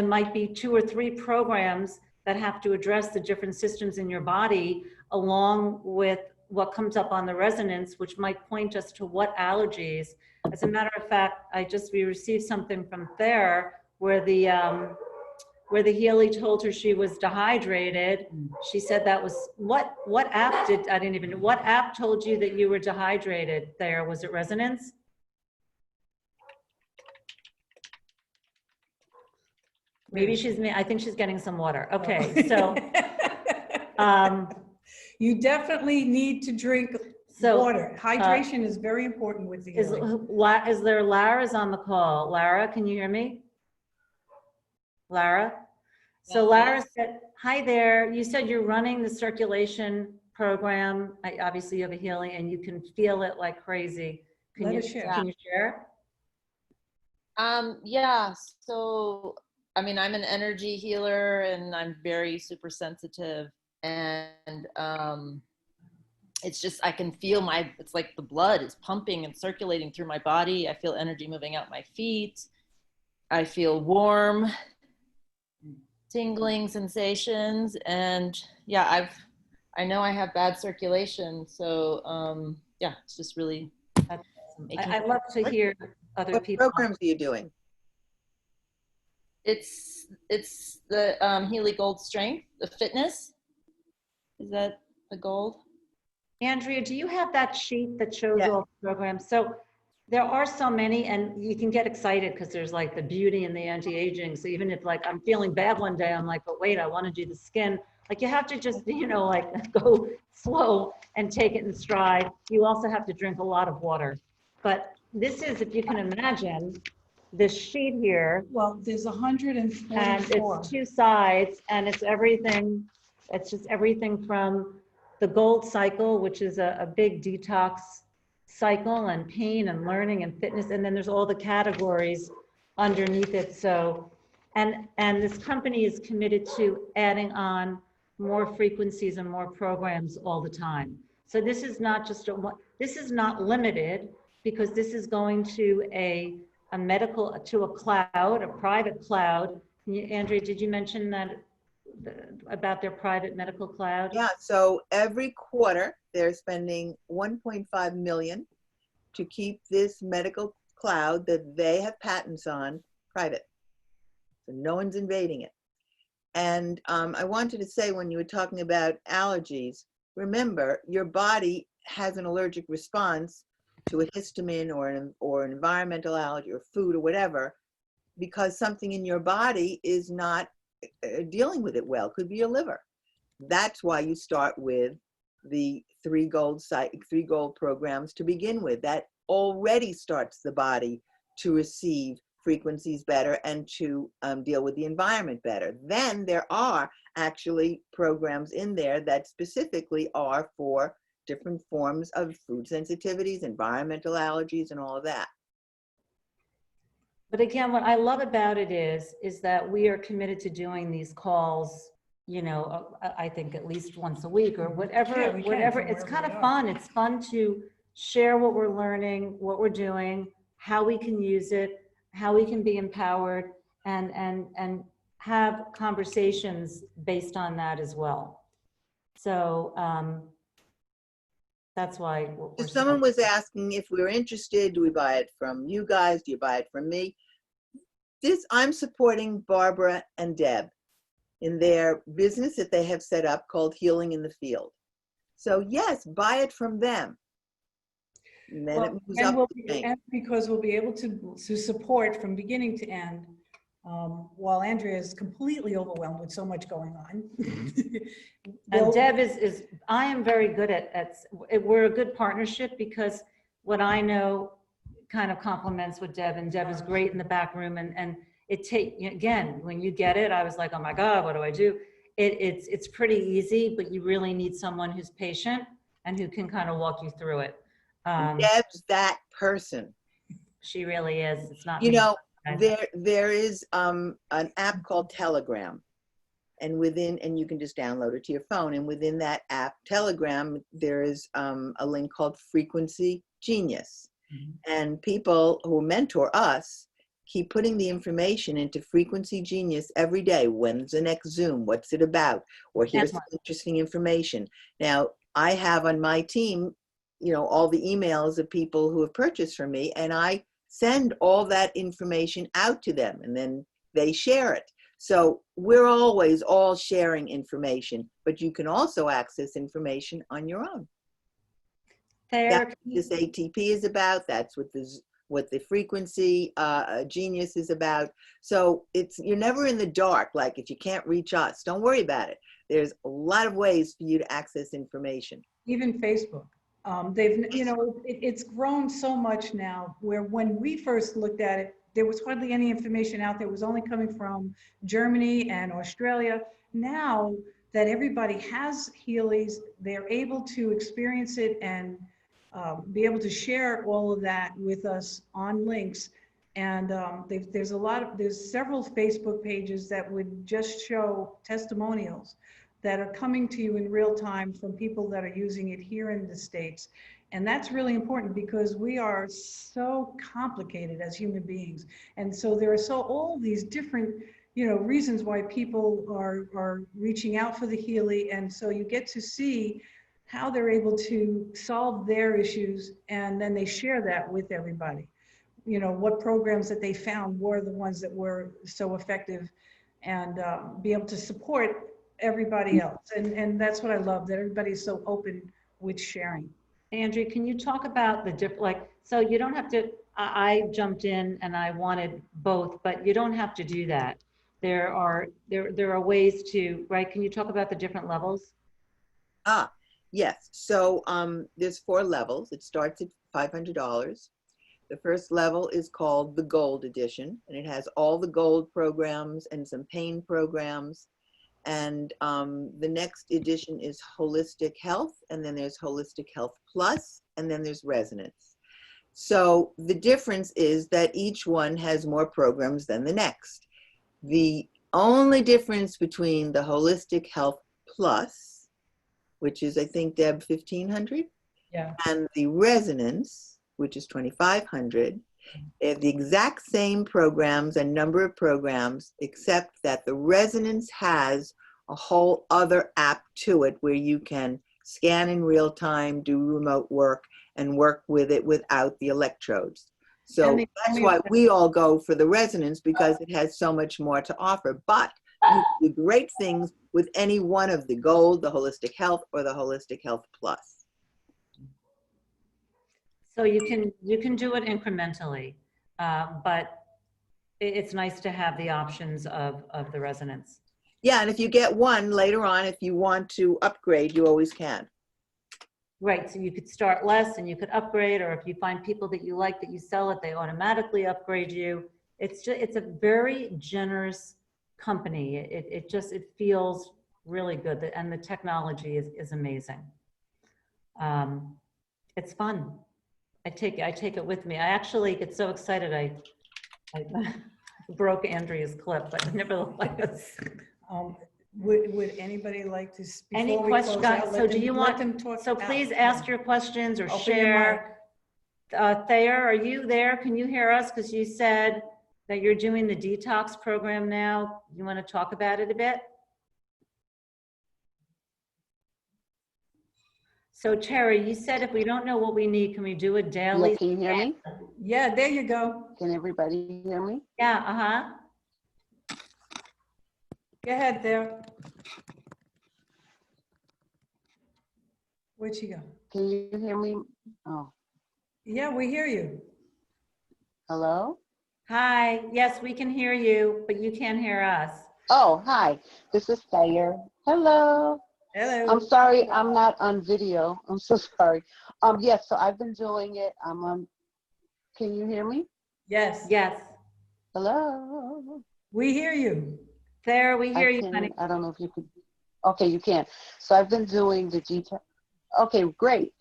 Speaker 1: might be 2 or 3 programs that have to address the different systems in your body, along with what comes up on the resonance, which might point us to what allergies. As a matter of fact, we received something from Thayer where the Healy told her she was dehydrated. She said that was, what app what app told you that you were dehydrated there? Was it Resonance? Maybe I think she's getting some water. Okay, so.
Speaker 4: You definitely need to drink water. Hydration is very important with the healing.
Speaker 1: Is there Lara's on the call? Lara, can you hear me? Lara? So Lara said, hi there. You said you're running the circulation program. Obviously you have a healing and you can feel it like crazy. Can you share?
Speaker 6: Yeah, so I mean, I'm an energy healer and I'm very super sensitive, and it's just, I can feel it's like the blood is pumping and circulating through my body. I feel energy moving out my feet. I feel warm, tingling sensations. And yeah, I know I have bad circulation. So yeah, it's just really.
Speaker 1: I'd love to hear other people.
Speaker 3: What programs are you doing?
Speaker 6: It's the Healy Gold Strength, the fitness. Is that the gold?
Speaker 1: Andrea, do you have that sheet that shows all the programs? So there are so many, and you can get excited because there's like the beauty and the anti-aging. So even if like I'm feeling bad one day, I'm like, but wait, I want to do the skin. Like you have to just, like go slow and take it in stride. You also have to drink a lot of water. But this is, if you can imagine, this sheet here.
Speaker 4: Well, there's 144.
Speaker 1: And it's 2 sides, and it's everything. It's just everything from the gold cycle, which is a big detox cycle, and pain and learning and fitness. And then there's all the categories underneath it. So, and this company is committed to adding on more frequencies and more programs all the time. So this is not just this is not limited, because this is going to a cloud, a private cloud. Andrea, did you mention that about their private medical cloud?
Speaker 3: Yeah, so every quarter they're spending 1.5 million to keep this medical cloud that they have patents on private. So no one's invading it. And I wanted to say, when you were talking about allergies, remember your body has an allergic response to a histamine or an environmental allergy or food or whatever, because something in your body is not dealing with it well. Could be your liver. That's why you start with the 3 gold programs to begin with. That already starts the body to receive frequencies better and to deal with the environment better. Then there are actually programs in there that specifically are for different forms of food sensitivities, environmental allergies, and all of that.
Speaker 1: But again, what I love about it is that we are committed to doing these calls, I think at least once a week or whatever, whatever. It's kind of fun. It's fun to share what we're learning, what we're doing, how we can use it, how we can be empowered, and have conversations based on that as well. So that's why.
Speaker 3: If someone was asking if we were interested, do we buy it from you guys? Do you buy it from me? I'm supporting Barbara and Deb in their business that they have set up called Healing in the Field. So yes, buy it from them. And then it moves up the chain.
Speaker 4: And because we'll be able to support from beginning to end, while Andrea is completely overwhelmed with so much going on.
Speaker 1: And Deb I am very good we're a good partnership, because what I know kind of complements what Deb, and Deb is great in the back room, and again, when you get it, I was like, oh my God, what do I do? It's pretty easy, but you really need someone who's patient and who can kind of walk you through it.
Speaker 3: Deb's that person.
Speaker 1: She really is. It's not.
Speaker 3: There is an app called Telegram, and you can just download it to your phone. And within that app, Telegram, there is a link called Frequency Genius. And people who mentor us keep putting the information into Frequency Genius every day. When's the next Zoom? What's it about? Or here's some interesting information. Now, I have on my team, you know, all the emails of people who have purchased from me, and I send all that information out to them, and then they share it. So we're always all sharing information, but you can also access information on your own. That's what this ATP is about. That's what the Frequency Genius is about. So you're never in the dark. Like, if you can't reach us, don't worry about it. There's a lot of ways for you to access information.
Speaker 4: Even Facebook. You know, it's grown so much now, where when we first looked at it, there was hardly any information out there. It was only coming from Germany and Australia. Now that everybody has Healys, they're able to experience it and be able to share all of that with us on links. And there's several Facebook pages that would just show testimonials that are coming to you in real time from people that are using it here in the States. And that's really important, because we are so complicated as human beings. And so there are all these different, you know, reasons why people are reaching out for the Healy. And so you get to see how they're able to solve their issues, and then they share that with everybody. You know, what programs that they found were the ones that were so effective, and be able to support everybody else. And that's what I love, that everybody's so open with sharing.
Speaker 1: Andrea, can you talk about the different, like, so you don't have to, I jumped in and I wanted both, but you don't have to do that. There are ways to, right? Can you talk about the different levels?
Speaker 3: Yes. So there's 4 levels. It starts at $500. The first level is called the Gold Edition, and it has all the gold programs and some pain programs. And the next edition is Holistic Health, and then there's Holistic Health Plus, and then there's Resonance. So the difference is that each one has more programs than the next. The only difference between the Holistic Health Plus, which is, I think, Deb, 1,500,
Speaker 4: Yeah.
Speaker 3: and the Resonance, which is 2,500, they have the exact same programs and number of programs, except that the Resonance has a whole other app to it where you can scan in real time, do remote work, and work with it without the electrodes. So that's why we all go for the Resonance, because it has so much more to offer. But you can do great things with any one of the Gold, the Holistic Health, or the Holistic Health Plus.
Speaker 1: So you can do it incrementally, but it's nice to have the options of the Resonance.
Speaker 3: Yeah, and if you get one later on, if you want to upgrade, you always can.
Speaker 1: Right, so you could start less and you could upgrade, or if you find people that you like that you sell it, they automatically upgrade you. It's a very generous company. It feels really good, and the technology is amazing. It's fun. I take it with me. I actually get so excited I broke Andrea's clip, but nevertheless.
Speaker 4: Would anybody like to?
Speaker 1: Any questions? So do you want them? So please ask your questions or share. Thayer, are you there? Can you hear us? Because you said that you're doing the detox program now. You want to talk about it a bit? So Terry, you said if we don't know what we need, can we do a daily?
Speaker 7: Yeah, can you hear me?
Speaker 4: Yeah, there you go.
Speaker 7: Can everybody hear me?
Speaker 1: Yeah, uh-huh.
Speaker 4: Go ahead there. Where'd she go?
Speaker 7: Can you hear me? Oh,
Speaker 4: Yeah, we hear you.
Speaker 7: hello?
Speaker 1: Hi, yes, we can hear you, but you can't hear us.
Speaker 7: Oh, hi. This is Thayer. Hello.
Speaker 4: Hello.
Speaker 7: I'm sorry, I'm not on video. I'm so sorry. Yes, so I've been doing it. I'm on. Can you hear me?
Speaker 4: Yes.
Speaker 1: Yes,
Speaker 7: Hello.
Speaker 4: We hear you.
Speaker 1: there, we hear you, honey.
Speaker 7: I don't know if you could. Okay, you can. So I've been doing the detox. Okay, great.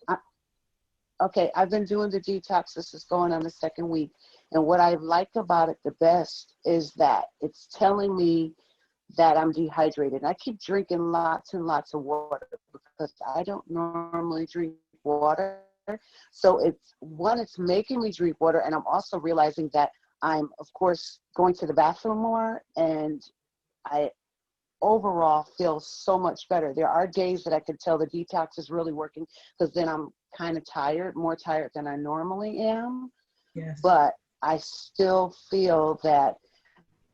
Speaker 7: Okay, I've been doing the detox. This is going on the 2nd week. And what I like about it the best is that it's telling me that I'm dehydrated. I keep drinking lots and lots of water because I don't normally drink water. So it's one, it's making me drink water, and I'm also realizing that I'm, of course, going to the bathroom more, and I overall feel so much better. There are days that I could tell the detox is really working, because then I'm kind of tired, more tired than I normally am.
Speaker 4: Yes.
Speaker 7: But I still feel that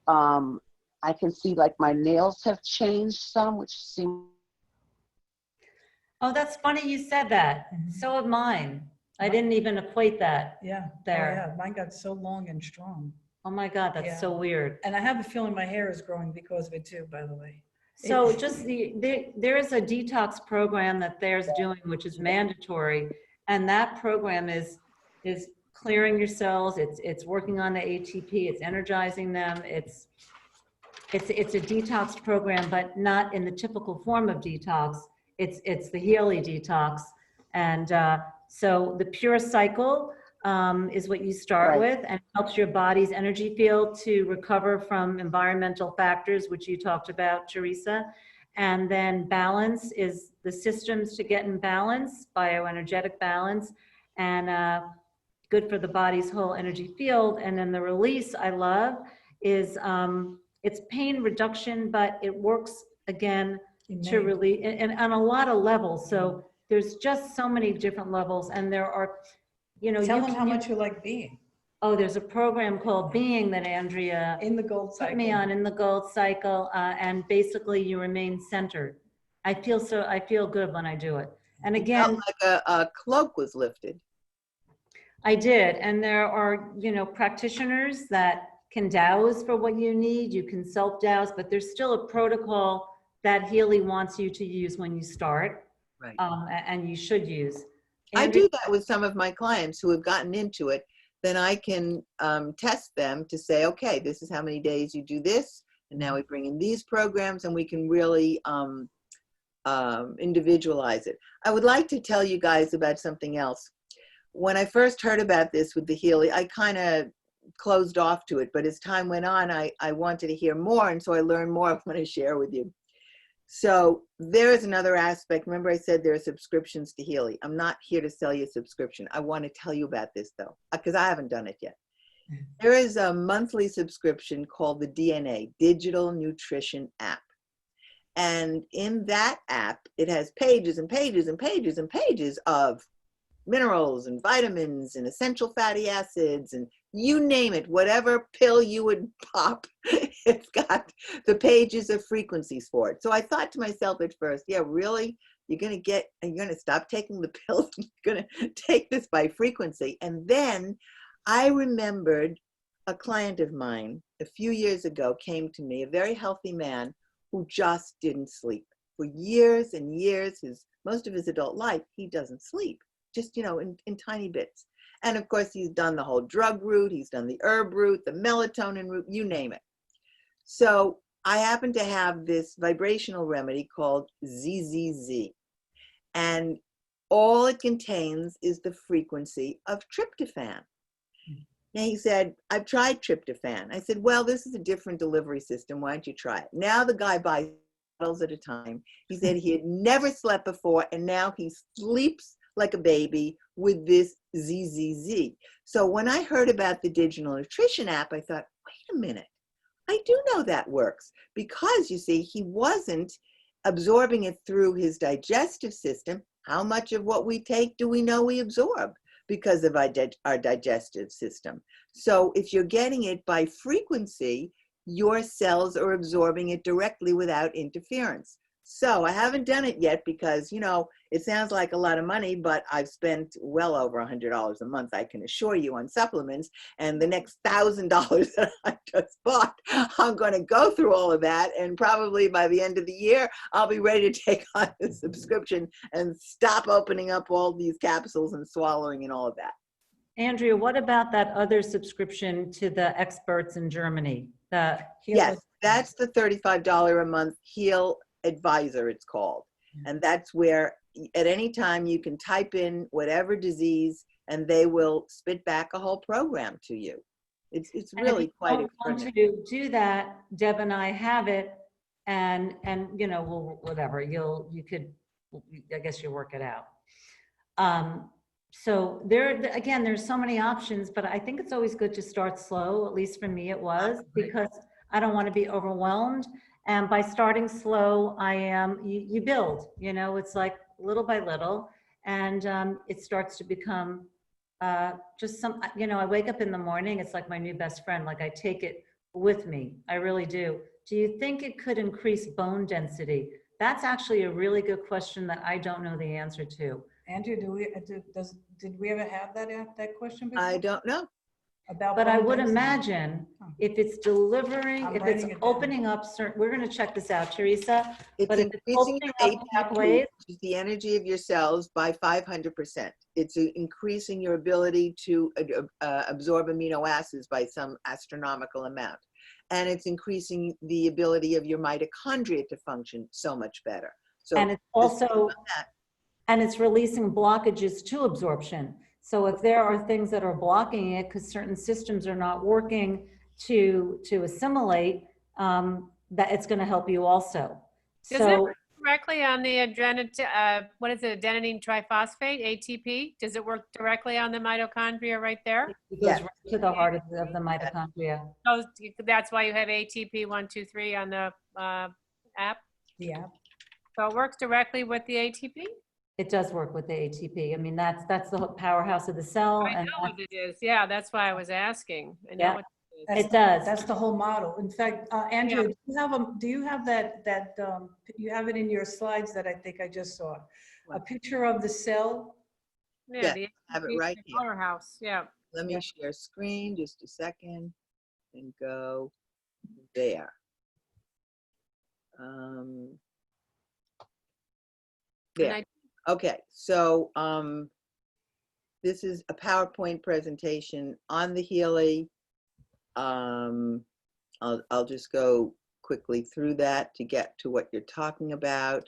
Speaker 7: I can see like my nails have changed some, which seem.
Speaker 1: Oh, that's funny you said that. So have mine. I didn't even equate that
Speaker 4: Yeah.
Speaker 1: there.
Speaker 4: Oh, yeah. Mine got so long and strong.
Speaker 1: Oh my God, that's
Speaker 4: Yeah.
Speaker 1: so weird.
Speaker 4: And I have a feeling my hair is growing because of it too, by the way.
Speaker 1: So just there is a detox program that there's doing, which is mandatory. And that program is clearing your cells. It's working on the ATP. It's energizing them. It's a detox program, but not in the typical form of detox. It's the Healy detox. And so the pure cycle is what you start
Speaker 7: Right.
Speaker 1: with, and helps your body's energy field to recover from environmental factors, which you talked about, Teresa. And then balance is the systems to get in balance, bioenergetic balance, and good for the body's whole energy field. And then the release I love is it's pain reduction, but it works again to release and on a lot of levels. So there's just so many different levels, and there are, you know,
Speaker 4: Tell them how much you like being
Speaker 1: oh, there's a program called Being that Andrea
Speaker 4: in the gold
Speaker 1: put
Speaker 4: cycle.
Speaker 1: me on, in the gold cycle, and basically you remain centered. I feel good when I do it. And
Speaker 3: It
Speaker 1: again,
Speaker 3: felt like a cloak was lifted.
Speaker 1: I did, and there are, you know, practitioners that can douse for what you need. You can self-douse, but there's still a protocol that Healy wants you to use when you start,
Speaker 3: Right.
Speaker 1: and you should use.
Speaker 3: I
Speaker 1: Andrea,
Speaker 3: do that with some of my clients who have gotten into it. Then I can test them to say, okay, this is how many days you do this, and now we bring in these programs, and we can really individualize it. I would like to tell you guys about something else. When I first heard about this with the Healy, I kind of closed off to it, but as time went on, I wanted to hear more, and so I learned more. I want to share with you. So there is another aspect. Remember I said there are subscriptions to Healy. I'm not here to sell you a subscription. I want to tell you about this though, because I haven't done it yet. There is a monthly subscription called the DNA, Digital Nutrition App. And in that app, it has pages and pages and pages and pages of minerals and vitamins and essential fatty acids and you name it, whatever pill you would pop, it's got the pages of frequencies for it. So I thought to myself at first, yeah, really? You're going to stop taking the pills? You're going to take this by frequency? And then I remembered a client of mine a few years ago came to me, a very healthy man who just didn't sleep. For years and years, most of his adult life, he doesn't sleep. Just, you know, in tiny bits. And of course, he's done the whole drug route, he's done the herb route, the melatonin route, you name it. So I happen to have this vibrational remedy called ZZZ. And all it contains is the frequency of tryptophan. Now he said, I've tried tryptophan. I said, well, this is a different delivery system. Why don't you try it? Now the guy buys bottles at a time. He said he had never slept before, and now he sleeps like a baby with this ZZZ. So when I heard about the digital nutrition app, I thought, wait a minute, I do know that works, because you see, he wasn't absorbing it through his digestive system. How much of what we take do we know we absorb because of our digestive system? So if you're getting it by frequency, your cells are absorbing it directly without interference. So I haven't done it yet because, you know, it sounds like a lot of money, but I've spent well over $100 a month, I can assure you, on supplements. And the next $1,000 that I just bought, I'm going to go through all of that. And probably by the end of the year, I'll be ready to take on the subscription and stop opening up all these capsules and swallowing and all of that.
Speaker 1: Andrea, what about that other subscription to the experts in Germany?
Speaker 3: Yes, that's the $35 a month Heal Advisor, it's called. And that's where at any time you can type in whatever disease and they will spit back a whole program to you. It's really quite extraordinary.
Speaker 1: To do that, Deb and I have it, and you know, well, whatever, I guess you'll work it out. So there, again, there's so many options, but I think it's always good to start slow. At least for me, it was, because I don't want to be overwhelmed. And by starting slow, you build, it's like little by little, and it starts to become just I wake up in the morning, it's like my new best friend, like I take it with me. I really do. Do you think it could increase bone density? That's actually a really good question that I don't know the answer to.
Speaker 4: Andrew, did we ever have that question before?
Speaker 3: I don't know.
Speaker 4: About
Speaker 1: But I
Speaker 4: bone
Speaker 1: would
Speaker 4: density?
Speaker 1: imagine if it's delivering,
Speaker 4: I'm
Speaker 1: if it's
Speaker 4: writing it down.
Speaker 1: opening up certain, we're going to check this out, Teresa.
Speaker 3: It's
Speaker 1: But if it's
Speaker 3: increasing
Speaker 1: opening
Speaker 3: your
Speaker 1: up
Speaker 3: ATP,
Speaker 1: pathways,
Speaker 3: which is the energy of your cells, by 500%. It's increasing your ability to absorb amino acids by some astronomical amount. And it's increasing the ability of your mitochondria to function so much better. So
Speaker 1: and it's also, and it's releasing blockages to absorption. So if there are things that are blocking it because certain systems are not working to assimilate, that it's going to help you also.
Speaker 8: Does it work directly on the what is it, adenine triphosphate, ATP? Does it work directly on the mitochondria right there?
Speaker 1: It goes right to the heart of the mitochondria.
Speaker 8: So that's why you have ATP 1, 2, 3 on the app?
Speaker 4: Yeah.
Speaker 8: So it works directly with the ATP?
Speaker 1: It does work with the ATP. I mean, that's the powerhouse of the cell.
Speaker 8: I know what it is. Yeah, that's why I was asking. I know
Speaker 1: Yeah.
Speaker 8: what it is.
Speaker 1: It does.
Speaker 4: That's the whole model. In fact, Andrew,
Speaker 8: Yeah.
Speaker 4: do you have you have it in your slides that I think I just saw? A picture of the cell?
Speaker 8: Yeah,
Speaker 3: Yeah,
Speaker 8: the
Speaker 3: I have it
Speaker 8: ATP
Speaker 3: right here.
Speaker 8: powerhouse. Yeah.
Speaker 3: Let me share screen just a second and go there. There. Okay, so this is a PowerPoint presentation on the Healy. I'll just go quickly through that to get to what you're talking about.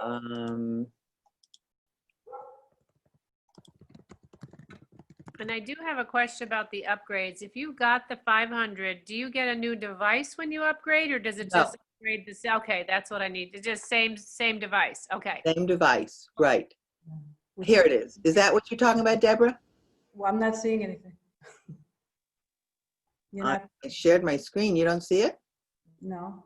Speaker 8: And I do have a question about the upgrades. If you got the 500, do you get a new device when you upgrade, or does it just upgrade the cell? Okay, that's what I need. It's just same device. Okay.
Speaker 3: Same device, right. Here it is. Is that what you're talking about, Deborah?
Speaker 4: Well, I'm not seeing anything.
Speaker 3: I shared my screen. You don't see it?
Speaker 4: No.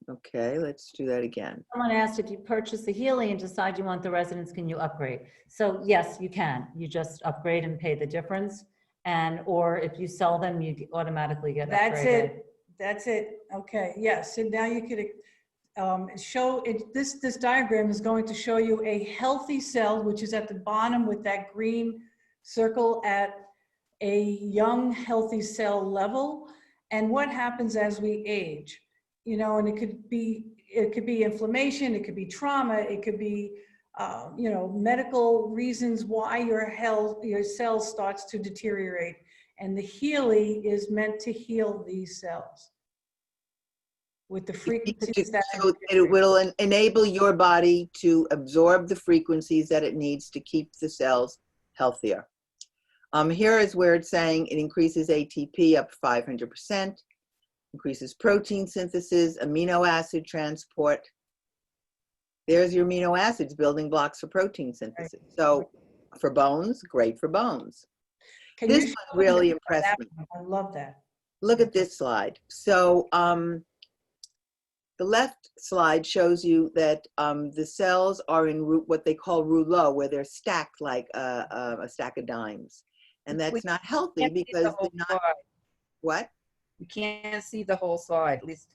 Speaker 3: Okay, let's do that again.
Speaker 1: Someone asked if you purchase the Healy and decide you want the resonance, can you upgrade? So yes, you can. You just upgrade and pay the difference. Or if you sell them, you automatically get upgraded.
Speaker 4: That's it. Okay. Yes. So now you could show it. This diagram is going to show you a healthy cell, which is at the bottom with that green circle at a young, healthy cell level, and what happens as we age. And it could be inflammation, it could be trauma, it could be, medical reasons why your cell starts to deteriorate. And the Healy is meant to heal these cells with the frequencies that
Speaker 3: so it will enable your body to absorb the frequencies that it needs to keep the cells healthier. Here is where it's saying it increases ATP up 500%, increases protein synthesis, amino acid transport. There's your amino acids, building blocks for protein synthesis. So for bones, great for bones. This one really impressed me.
Speaker 4: I love that.
Speaker 3: Look at this slide. So the left slide shows you that the cells are in what they call rouleau, where they're stacked like a stack of dimes. And that's not healthy because they're not, what?
Speaker 9: You can't see the whole slide, at least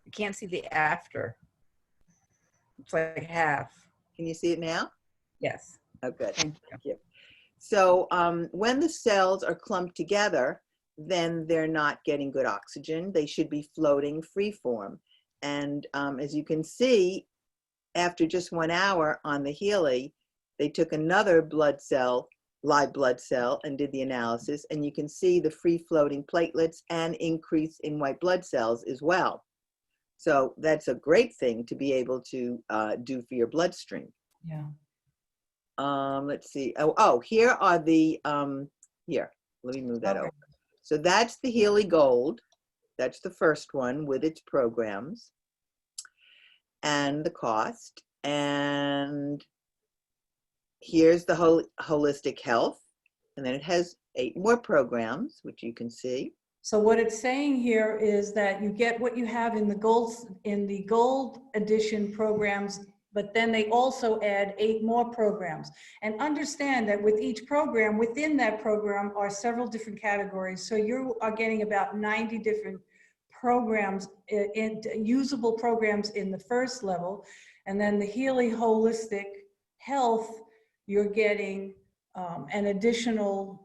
Speaker 9: you can't see the after. It's like half.
Speaker 3: Can you see it now?
Speaker 9: Yes.
Speaker 3: Oh, good.
Speaker 9: Thank you.
Speaker 3: So when the cells are clumped together, then they're not getting good oxygen. They should be floating free form. And as you can see, after just 1 hour on the Healy, they took another blood cell, live blood cell, and did the analysis. And you can see the free floating platelets and increase in white blood cells as well. So that's a great thing to be able to do for your bloodstream.
Speaker 4: Yeah.
Speaker 3: Let's see. Oh, here are the, here, let me move that over. So that's the Healy Gold. That's the first one with its programs and the cost. And here's the whole holistic health, and then it has 8 more programs, which you can see.
Speaker 4: So what it's saying here is that you get what you have in the gold edition programs, but then they also add 8 more programs. And understand that with each program, within that program are several different categories. So you are getting about 90 different programs, usable programs in the first level. And then the Healy Holistic Health, you're getting an additional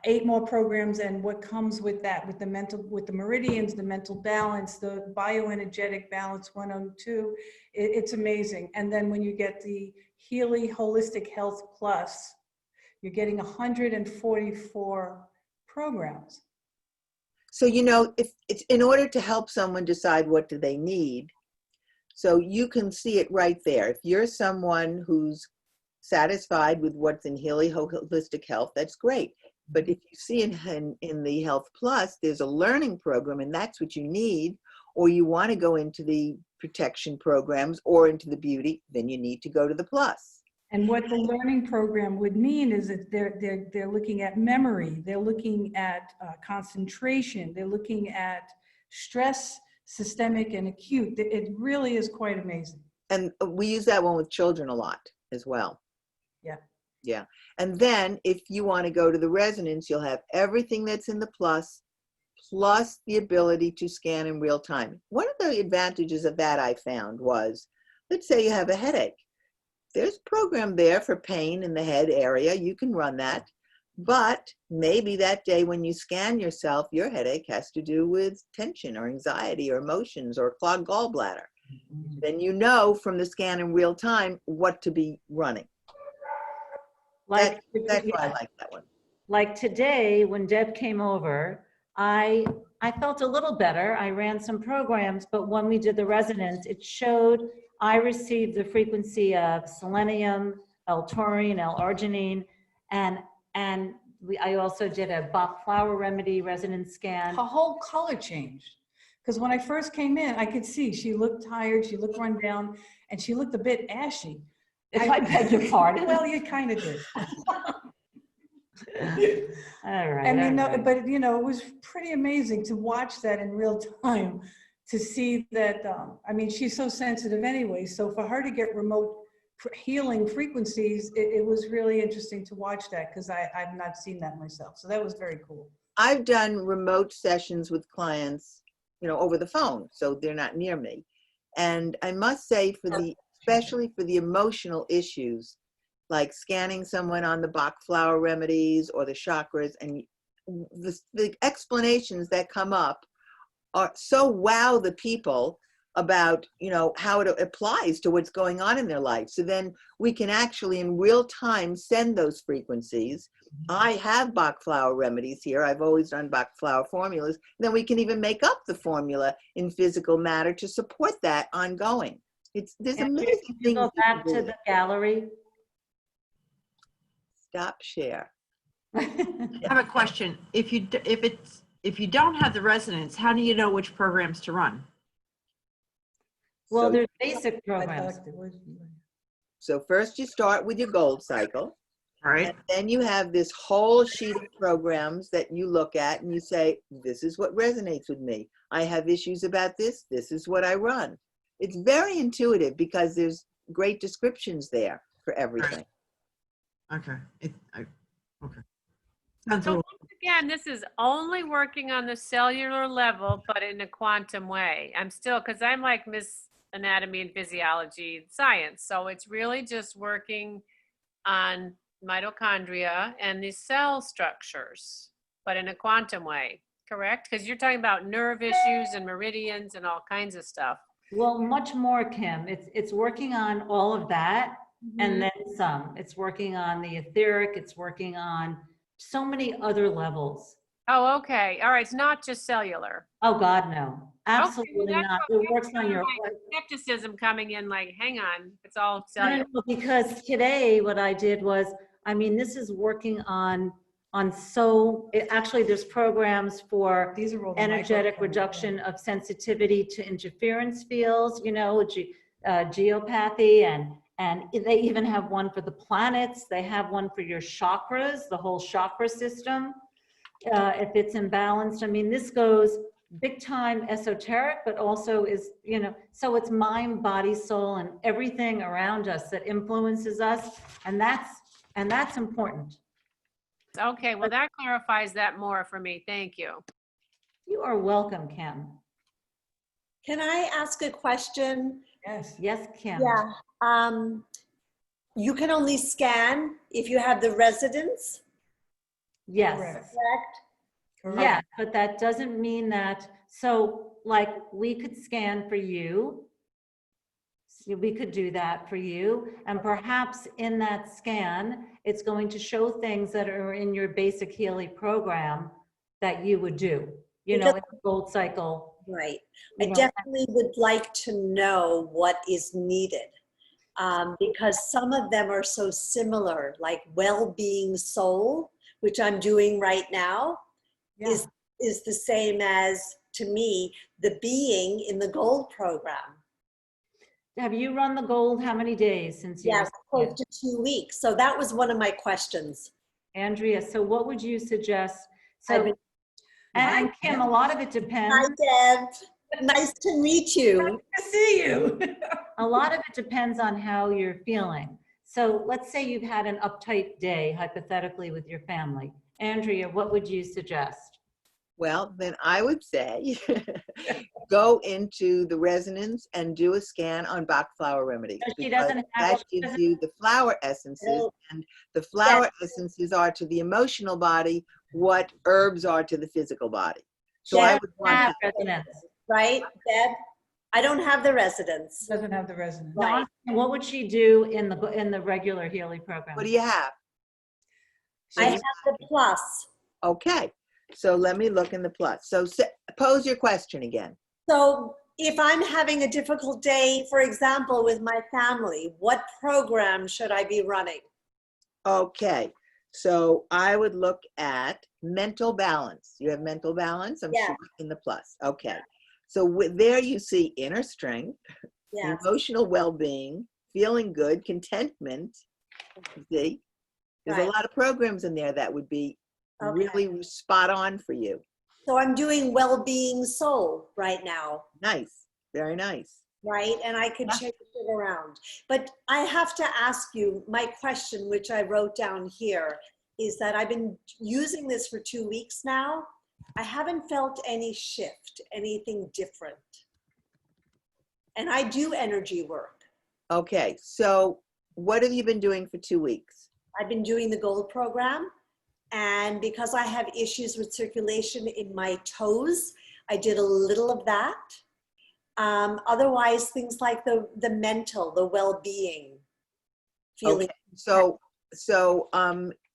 Speaker 4: 8 more programs, and what comes with that, with the meridians, the mental balance, the bioenergetic balance 102, it's amazing. And then when you get the Healy Holistic Health Plus, you're getting 144 programs.
Speaker 3: So, you know, if it's in order to help someone decide what do they need, so you can see it right there. If you're someone who's satisfied with what's in Healy Holistic Health, that's great. But if you see in the Health Plus, there's a learning program, and that's what you need, or you want to go into the protection programs or into the beauty, then you need to go to the Plus.
Speaker 4: And what the learning program would mean is that they're looking at memory, they're looking at concentration, they're looking at stress, systemic and acute. It really is quite amazing.
Speaker 3: And we use that one with children a lot as well.
Speaker 4: Yeah.
Speaker 3: Yeah. And then if you want to go to the resonance, you'll have everything that's in the Plus, plus the ability to scan in real time. One of the advantages of that I found was, let's say you have a headache. There's a program there for pain in the head area. You can run that. But maybe that day when you scan yourself, your headache has to do with tension or anxiety or emotions or clogged gallbladder. Then you know from the scan in real time what to be running. That's why I like that one.
Speaker 1: Like today, when Deb came over, I felt a little better. I ran some programs, but when we did the resonance, it showed I received the frequency of selenium, L-taurine, L-arginine, and I also did a Bach flower remedy resonance scan.
Speaker 4: Her whole color changed. Because when I first came in, I could see she looked tired, she looked run down, and she looked a bit ashy.
Speaker 1: If I beg your pardon.
Speaker 4: Well, you kind of did.
Speaker 1: All right.
Speaker 4: And you know,
Speaker 1: right.
Speaker 4: but you know, it was pretty amazing to watch that in real time, to see that. I mean, she's so sensitive anyway, so for her to get remote healing frequencies, it was really interesting to watch that, because I've not seen that myself. So that was very cool.
Speaker 3: I've done remote sessions with clients, you know, over the phone, so they're not near me. And I must say, especially for the emotional issues, like scanning someone on the Bach flower remedies or the chakras, and the explanations that come up are so wow the people about, you know, how it applies to what's going on in their life. So then we can actually in real time send those frequencies. I have Bach flower remedies here. I've always done Bach flower formulas. Then we can even make up the formula in physical matter to support that ongoing. There's amazing things.
Speaker 1: Go back to the gallery.
Speaker 3: Stop share.
Speaker 10: I have a question. If you don't have the resonance, how do you know which programs to run?
Speaker 1: Well,
Speaker 3: So-
Speaker 1: there's basic programs.
Speaker 3: So first you start with your gold cycle.
Speaker 10: All right.
Speaker 3: And then you have this whole sheet of programs that you look at and you say, this is what resonates with me. I have issues about this. This is what I run. It's very intuitive because there's great descriptions there for everything.
Speaker 10: Okay. Okay. Sounds a
Speaker 8: So
Speaker 10: little,
Speaker 8: once again, this is only working on the cellular level, but in a quantum way. I'm still, because I'm like Miss Anatomy and Physiology science. So it's really just working on mitochondria and the cell structures, but in a quantum way, correct? Because you're talking about nerve issues and meridians and all kinds of stuff.
Speaker 1: Well, much more, Kim. It's working on all of that and then some. It's working on the etheric. It's working on so many other levels.
Speaker 8: Oh, okay. All right. It's not just cellular.
Speaker 1: Oh, God, no. Absolutely
Speaker 8: Okay,
Speaker 1: not.
Speaker 8: that's
Speaker 1: It works on your...
Speaker 8: skepticism coming in like, hang on, it's all
Speaker 1: I
Speaker 8: cellular.
Speaker 1: don't know, because today what I did was, I mean, this is working on actually there's programs for
Speaker 4: These are all the
Speaker 1: energetic
Speaker 4: microphones,
Speaker 1: reduction of sensitivity to interference fields, you know, geopathy And they even have one for the planets. They have one for your chakras, the whole chakra system. If it's imbalanced, I mean, this goes big time esoteric, but also is, you know, so it's mind, body, soul, and everything around us that influences us. And that's important.
Speaker 8: Okay, well, that clarifies that more for me. Thank you.
Speaker 1: You are welcome, Kim.
Speaker 11: Can I ask a question?
Speaker 4: Yes.
Speaker 1: Yes, Kim.
Speaker 11: Yeah. You can only scan if you have the residence,
Speaker 1: Yes.
Speaker 4: Correct.
Speaker 11: correct?
Speaker 1: Yeah, but that doesn't mean that, so like we could scan for you. So we could do that for you. And perhaps in that scan, it's going to show things that are in your basic Healy program that you would do, you know, in the gold cycle.
Speaker 11: Right.
Speaker 1: You
Speaker 11: I
Speaker 1: know,
Speaker 11: definitely would like to know what is needed, because some of them are so similar, like well-being soul, which I'm doing right now,
Speaker 4: Yeah.
Speaker 11: is the same as, to me, the being in the gold program.
Speaker 1: Have you run the gold how many days since you?
Speaker 11: Yeah, close to 2 weeks. So that was one of my questions.
Speaker 1: Andrea, so what would you suggest?
Speaker 11: I've
Speaker 1: So,
Speaker 11: been-
Speaker 1: and Kim, a lot of it depends.
Speaker 11: Hi, Deb. Nice to meet you.
Speaker 4: I see you.
Speaker 1: A lot of it depends on how you're feeling. So let's say you've had an uptight day, hypothetically, with your family. Andrea, what would you suggest?
Speaker 3: Well, then I would say go into the resonance and do a scan on Bach flower remedies.
Speaker 1: No, she
Speaker 3: because
Speaker 1: doesn't have-
Speaker 3: that gives you the flower essences,
Speaker 11: No.
Speaker 3: and the flower essences are to the emotional body what herbs are to the physical body. So I would want
Speaker 1: Have
Speaker 3: to,
Speaker 1: resonance.
Speaker 11: Right, Deb? I don't have the residence.
Speaker 4: Doesn't have the resonance.
Speaker 11: Right.
Speaker 1: And what would she do in the regular Healy program?
Speaker 3: what do you have?
Speaker 11: I have the plus.
Speaker 3: Okay, so let me look in the plus. So pose your question again.
Speaker 11: So if I'm having a difficult day, for example, with my family, what program should I be running?
Speaker 3: Okay, so I would look at mental balance. You have mental balance? I'm
Speaker 11: Yeah.
Speaker 3: sure in the plus. Okay. So there you see inner strength,
Speaker 11: Yeah.
Speaker 3: emotional well-being, feeling good, contentment. You see? There's a
Speaker 11: Right.
Speaker 3: lot of programs in there that would be really spot on for you.
Speaker 11: So I'm doing well-being soul right now,
Speaker 3: Nice. Very nice.
Speaker 11: right? And I could change it around. But I have to ask you, my question, which I wrote down here, is that I've been using this for 2 weeks now. I haven't felt any shift, anything different. And I do energy work.
Speaker 3: Okay, so what have you been doing for 2 weeks?
Speaker 11: I've been doing the gold program. And because I have issues with circulation in my toes, I did a little of that. Otherwise, things like the mental, the well-being, feeling.
Speaker 3: Okay. So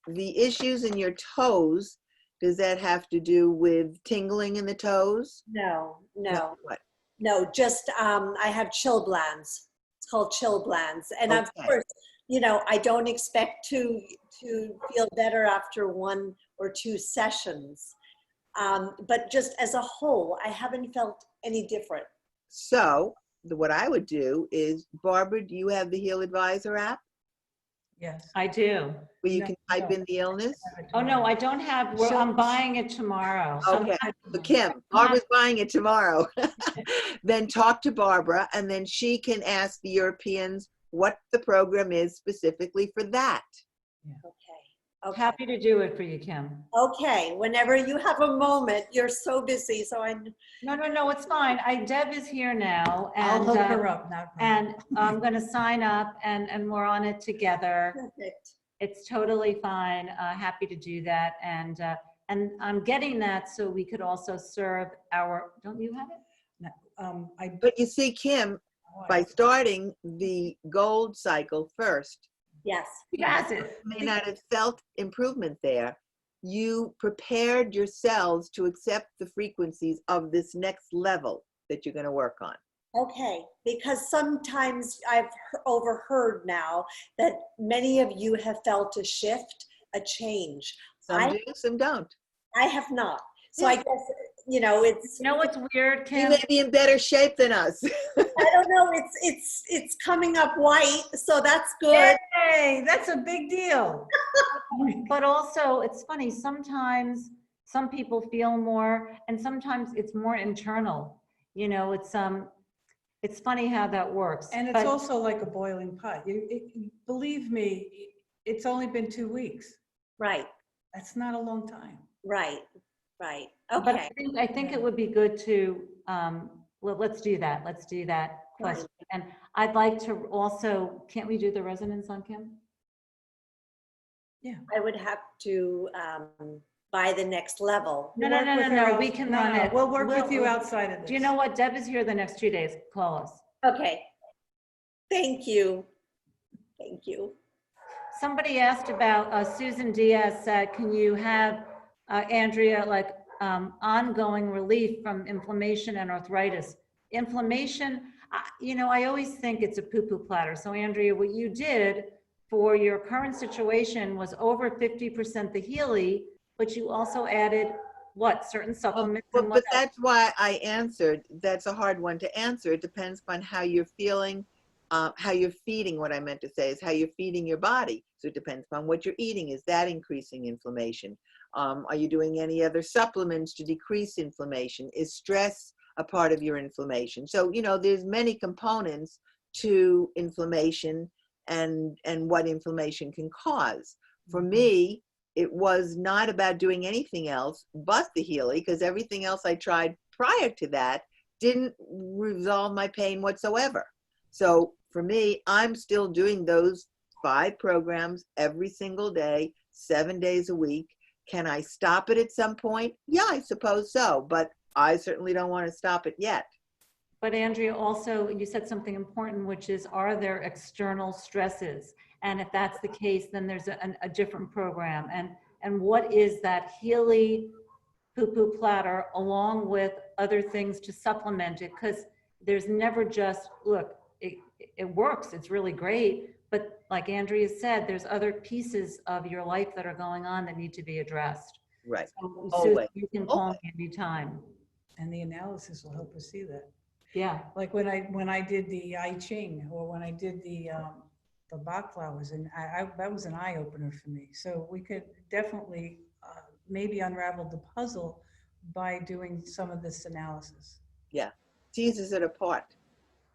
Speaker 3: the issues in your toes, does that have to do with tingling in the toes?
Speaker 11: No,
Speaker 3: What?
Speaker 11: no, just I have chill glands. It's called chill glands. And of
Speaker 3: Okay.
Speaker 11: course, you know, I don't expect to feel better after 1 or 2 sessions. But just as a whole, I haven't felt any different.
Speaker 3: So what I would do is, Barbara, do you have the Heal Advisor app
Speaker 4: Yes.
Speaker 1: I do.
Speaker 3: where you
Speaker 4: No,
Speaker 3: can type
Speaker 4: no.
Speaker 3: in the illness?
Speaker 1: Oh, no, I don't have, well,
Speaker 4: So-
Speaker 1: I'm buying it tomorrow.
Speaker 3: Okay, so Kim, Barbara's buying it tomorrow. Then talk to Barbara, and then she can ask the Europeans what the program is specifically for that.
Speaker 11: Okay.
Speaker 1: Happy to do it for you, Kim.
Speaker 11: Okay. Whenever you have a moment, you're so busy. So
Speaker 1: No, it's fine. Deb is here now,
Speaker 4: I'll
Speaker 1: and
Speaker 4: hook her up. Not a problem.
Speaker 1: and I'm gonna sign up, and we're on it together.
Speaker 11: perfect.
Speaker 1: It's totally fine. Happy to do that, and I'm getting that so we could also serve our. Don't you have it?
Speaker 3: But you see, Kim, by starting the gold cycle first,
Speaker 11: Yes.
Speaker 1: She has it.
Speaker 3: you may not have felt improvement there. You prepared your cells to accept the frequencies of this next level that you're going to work on.
Speaker 11: Okay. Because sometimes I've overheard now that many of you have felt a shift, a change.
Speaker 3: Some do, some don't.
Speaker 11: I have not. So I guess you know, it's,
Speaker 1: You know what's weird,
Speaker 3: He
Speaker 1: Kim?
Speaker 3: may be in better shape than us.
Speaker 11: I don't know, it's coming up white, so that's good.
Speaker 4: Hey, that's a big deal.
Speaker 1: But also, it's funny, sometimes some people feel more, and sometimes it's more internal. You know, it's funny how that works.
Speaker 4: And it's
Speaker 1: But
Speaker 4: also like a boiling pot. Believe me, it's only been 2 weeks.
Speaker 11: Right,
Speaker 4: That's not a long time.
Speaker 11: right, right.
Speaker 1: But
Speaker 11: Okay,
Speaker 1: I think it would be good to, well, let's do that. Let's do that question. And I'd like to also, can't we do the resonance on Kim?
Speaker 11: I would have to buy the next level.
Speaker 1: No,
Speaker 4: We'll
Speaker 1: no,
Speaker 4: work
Speaker 1: no,
Speaker 4: with
Speaker 1: no,
Speaker 4: her
Speaker 1: no, we
Speaker 4: out-
Speaker 1: can
Speaker 4: no,
Speaker 1: run
Speaker 4: no,
Speaker 1: it.
Speaker 4: We'll work with you outside of this.
Speaker 1: Do you know what? Deb is here the next 2 days. Call us.
Speaker 11: Okay. Thank you. Thank you.
Speaker 1: Somebody asked about, Susan Diaz said, can you have, Andrea, like ongoing relief from inflammation and arthritis? Inflammation, you know, I always think it's a poo-poo platter. So Andrea, what you did for your current situation was over 50% the Healy, but you also added what, certain supplements? and
Speaker 3: But
Speaker 1: what else?
Speaker 3: that's why I answered. That's a hard one to answer. It depends upon how you're feeling, how you're feeding. What I meant to say is how you're feeding your body. So it depends upon what you're eating. Is that increasing inflammation? Are you doing any other supplements to decrease inflammation? Is stress a part of your inflammation? So, you know, there's many components to inflammation and what inflammation can cause. For me, it was not about doing anything else but the Healy, because everything else I tried prior to that didn't resolve my pain whatsoever. So for me, I'm still doing those 5 programs every single day, 7 days a week. Can I stop it at some point? Yeah, I suppose so, but I certainly don't want to stop it yet.
Speaker 1: But Andrea, also, you said something important, which is, are there external stresses? And if that's the case, then there's a different program. And what is that Healy poo-poo platter along with other things to supplement it? Because there's never just, look, it works, it's really great. But like Andrea said, there's other pieces of your life that are going on that need to be addressed.
Speaker 3: Right.
Speaker 1: So,
Speaker 3: Always.
Speaker 1: Susan, you can call me anytime.
Speaker 4: And the analysis will help us see that.
Speaker 1: Yeah.
Speaker 4: Like when I did the I Ching, or when I did the Bach flowers, and that was an eye opener for me. So we could definitely maybe unravel the puzzle by doing some of this analysis.
Speaker 3: Yeah, teases it apart.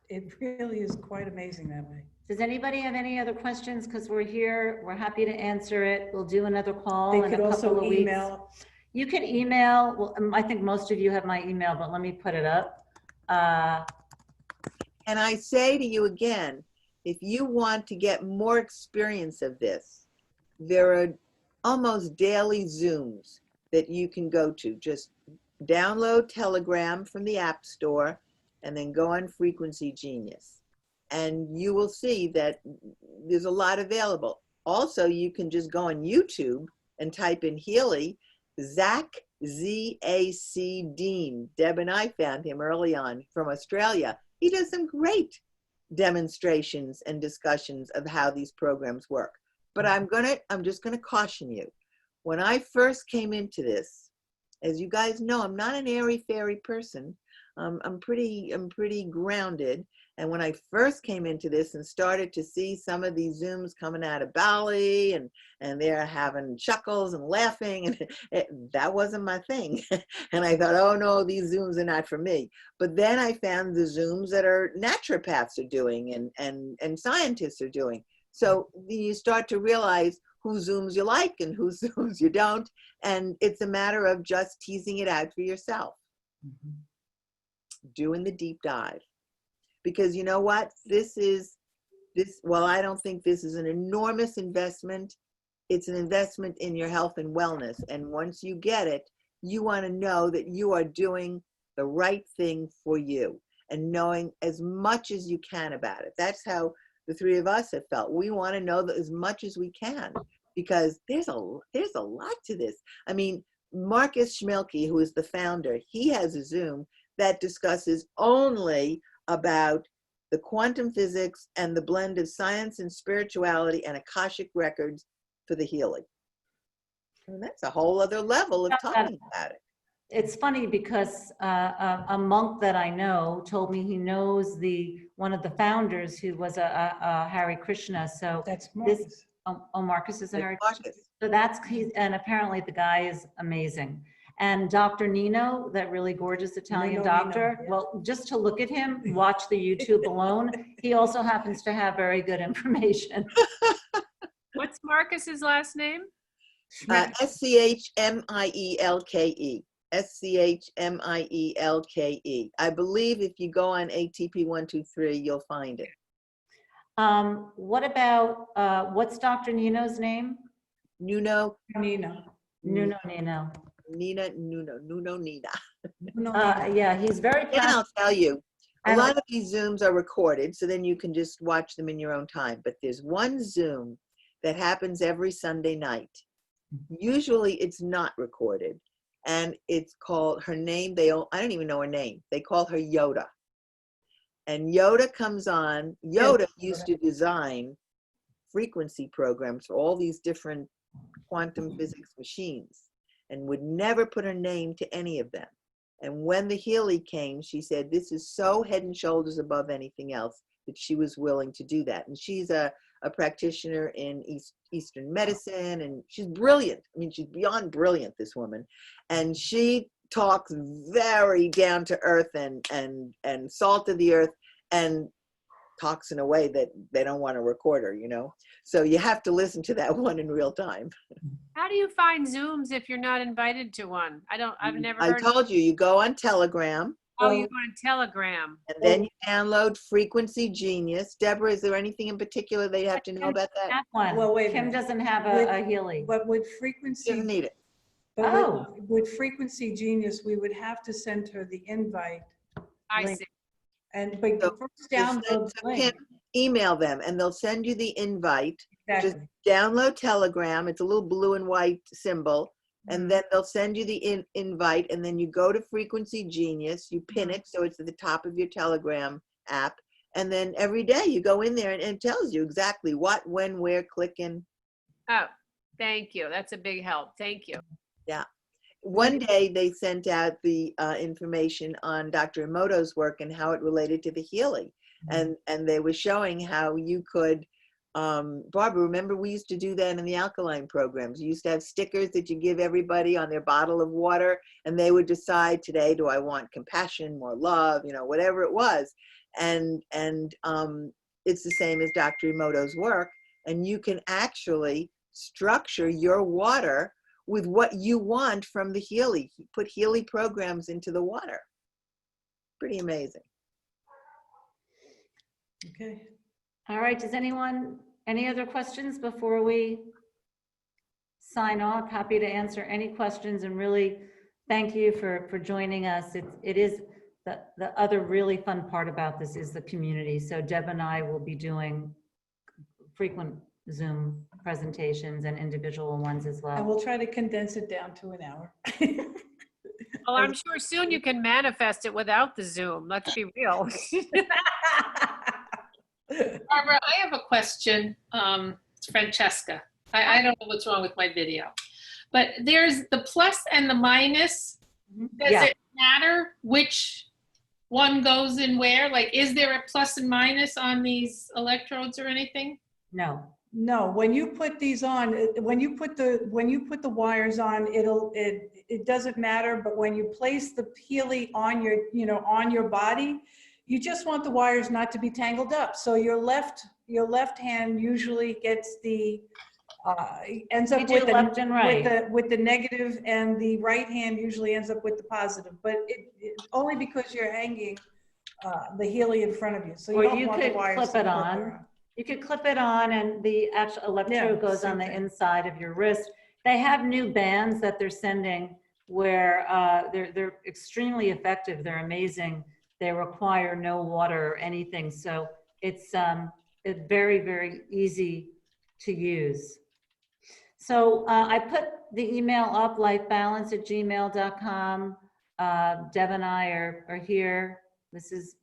Speaker 4: It really is quite amazing that way.
Speaker 1: Does anybody have any other questions? Because we're here, we're happy to answer it. We'll do another call
Speaker 4: They
Speaker 1: in a
Speaker 4: could
Speaker 1: couple
Speaker 4: also
Speaker 1: of weeks.
Speaker 4: email.
Speaker 1: You can email, well, I think most of you have my email, but let me put it up.
Speaker 3: And I say to you again, if you want to get more experience of this, there are almost daily Zooms that you can go to. Just download Telegram from the App Store and then go on Frequency Genius. And you will see that there's a lot available. Also, you can just go on YouTube and type in Healy, Zach, Z-A-C Dean. Deb and I found him early on from Australia. He does some great demonstrations and discussions of how these programs work. But I'm just gonna caution you. When I first came into this, as you guys know, I'm not an airy-fairy person. I'm pretty grounded. And when I first came into this and started to see some of these Zooms coming out of Bali and they're having chuckles and laughing, and that wasn't my thing. And I thought, oh no, these Zooms are not for me. But then I found the Zooms that are naturopaths are doing and scientists are doing. So you start to realize whose Zooms you like and whose Zooms you don't. And it's a matter of just teasing it out for yourself.
Speaker 4: Mm-hmm.
Speaker 3: Doing the deep dive. Because you know what? Well, I don't think this is an enormous investment. It's an investment in your health and wellness. And once you get it, you want to know that you are doing the right thing for you and knowing as much as you can about it. That's how the 3 of us have felt. We want to know that as much as we can, because there's a lot to this. I mean, Marcus Schmilke, who is the founder, he has a Zoom that discusses only about the quantum physics and the blend of science and spirituality and Akashic records for the Healy. And that's a whole other level of talking about it.
Speaker 1: it's funny because a monk that I know told me he knows one of the founders who was a Hare Krishna. So
Speaker 4: That's
Speaker 1: this,
Speaker 4: Marcus.
Speaker 1: Marcus is a Hare Krishna.
Speaker 3: Marcus.
Speaker 1: So and apparently the guy is amazing. And Dr. Nino, that really gorgeous Italian
Speaker 4: Nino,
Speaker 1: doctor,
Speaker 4: yeah.
Speaker 1: well, just to look at him, watch the YouTube alone, he also happens to have very good information.
Speaker 8: What's Marcus's last name?
Speaker 3: SCHMIELKE. SCHMIELKE. I believe if you go on ATP 123, you'll find it.
Speaker 1: What about, what's Dr. Nino's name?
Speaker 3: Nuno.
Speaker 4: Nina.
Speaker 1: Nuno.
Speaker 3: Nina.
Speaker 1: Yeah, he's very
Speaker 3: And I'll tell you, a
Speaker 1: And-
Speaker 3: lot of these Zooms are recorded, so then you can just watch them in your own time. But there's one Zoom that happens every Sunday night. Usually it's not recorded. And it's called, her name, I don't even know her name. They call her Yoda. And Yoda comes on. Yoda used to design frequency programs for all these different quantum physics machines and would never put her name to any of them. And when the Healy came, she said, this is so head and shoulders above anything else that she was willing to do that. And she's a practitioner in Eastern medicine, and she's brilliant. I mean, she's beyond brilliant, this woman. And she talks very down to earth and salt of the earth, and talks in a way that they don't want to record her, you know? So you have to listen to that one in real time.
Speaker 8: How do you find Zooms if you're not invited to one? I've never
Speaker 3: I
Speaker 8: heard.
Speaker 3: told you, you go on Telegram.
Speaker 8: Oh, you go on Telegram.
Speaker 3: And then you download Frequency Genius. Deborah, is there anything in particular they have to know about that?
Speaker 1: That one.
Speaker 4: Well, wait a
Speaker 1: Kim
Speaker 4: minute.
Speaker 1: doesn't have
Speaker 4: With-
Speaker 1: a Healy.
Speaker 4: But with
Speaker 3: She
Speaker 4: frequency,
Speaker 3: doesn't need it.
Speaker 4: but
Speaker 1: Oh.
Speaker 4: with Frequency Genius, we would have to send her the invite.
Speaker 8: I
Speaker 1: Link.
Speaker 8: see.
Speaker 4: But
Speaker 3: So
Speaker 4: first
Speaker 3: Just
Speaker 4: download
Speaker 3: send
Speaker 4: the
Speaker 3: to
Speaker 4: link.
Speaker 3: Kim, email them, and they'll send you the invite. Just
Speaker 4: Exactly.
Speaker 3: download Telegram. It's a little blue and white symbol. And then they'll send you the invite, and then you go to Frequency Genius, you pin it so it's at the top of your Telegram app, and then every day you go in there and it tells you exactly what, when, where, click in.
Speaker 8: Oh, thank you. That's a big help. Thank you.
Speaker 3: One day they sent out the information on Dr. Emoto's work and how it related to the Healy. And they were showing how you could, Barbara, remember we used to do that in the alkaline programs. You used to have stickers that you give everybody on their bottle of water, and they would decide, today, do I want compassion, more love, you know, whatever it was. And it's the same as Dr. Emoto's work. And you can actually structure your water with what you want from the Healy. Put Healy programs into the water. Pretty amazing.
Speaker 4: Okay.
Speaker 1: All right, does anyone, any other questions before we sign off? Happy to answer any questions, and really thank you for joining us. It is the other really fun part about this is the community. So Deb and I will be doing frequent Zoom presentations and individual ones as
Speaker 4: And
Speaker 1: well.
Speaker 4: we'll try to condense it down to an hour.
Speaker 8: Well, I'm sure soon you can manifest it without the Zoom. Let's be real.
Speaker 12: Barbara, I have a question. It's Francesca. I don't know what's wrong with my video, but there's the plus and the minus. Does
Speaker 1: Yeah.
Speaker 12: it matter which one goes in where? Like, is there a plus and minus on these electrodes or anything?
Speaker 1: No.
Speaker 4: No, when you put these on, when you put the wires on, it doesn't matter. But when you place the Healy on your body, you just want the wires not to be tangled up. So your left hand usually gets ends up
Speaker 1: We do left and right.
Speaker 4: with the negative, and the right hand usually ends up with the positive. But only because you're hanging the Healy in front of you. So you
Speaker 1: Or
Speaker 4: don't
Speaker 1: you
Speaker 4: want the
Speaker 1: could
Speaker 4: wires
Speaker 1: clip
Speaker 4: to
Speaker 1: it
Speaker 4: flip
Speaker 1: on.
Speaker 4: around.
Speaker 1: You could clip it on, and the actual electrode
Speaker 4: Yeah,
Speaker 1: goes on the
Speaker 4: same thing.
Speaker 1: inside of your wrist. They have new bands that they're sending where they're extremely effective. They're amazing. They require no water or anything. So it's very, very easy to use. So I put the email up, lifebalance@gmail.com. Deb and I are here.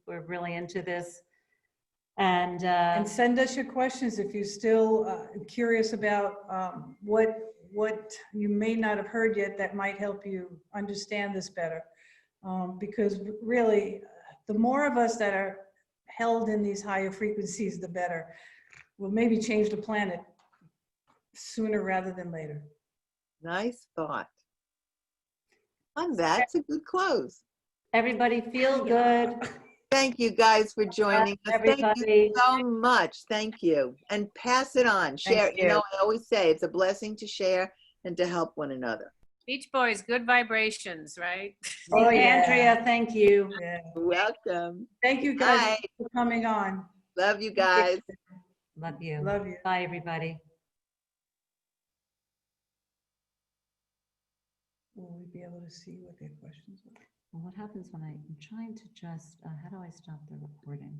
Speaker 1: We're really into this. And
Speaker 4: And send us your questions if you're still curious about what what you may not have heard yet that might help you understand this better. Because really, the more of us that are held in these higher frequencies, the better. We'll maybe change the planet sooner rather than later.
Speaker 3: Nice thought. And that's a good close.
Speaker 1: Everybody feel good.
Speaker 3: Thank you guys for joining us. Thank
Speaker 1: Everybody.
Speaker 3: you so much. Thank you. And pass it on. Share.
Speaker 1: Thank
Speaker 3: You know,
Speaker 1: you.
Speaker 3: I always say it's a blessing to share and to help one another.
Speaker 8: Beach Boys, good vibrations, right?
Speaker 4: Oh, yeah.
Speaker 1: Andrea, thank you.
Speaker 4: Yeah.
Speaker 3: You're welcome.
Speaker 4: Thank you guys
Speaker 3: Bye.
Speaker 4: for coming on.
Speaker 3: Love you guys.
Speaker 1: Love you.
Speaker 4: Love you.
Speaker 1: Bye, everybody.
Speaker 4: Will we be able to see what their questions are?
Speaker 1: Well, what happens when I'm trying to just, how do I stop the recording?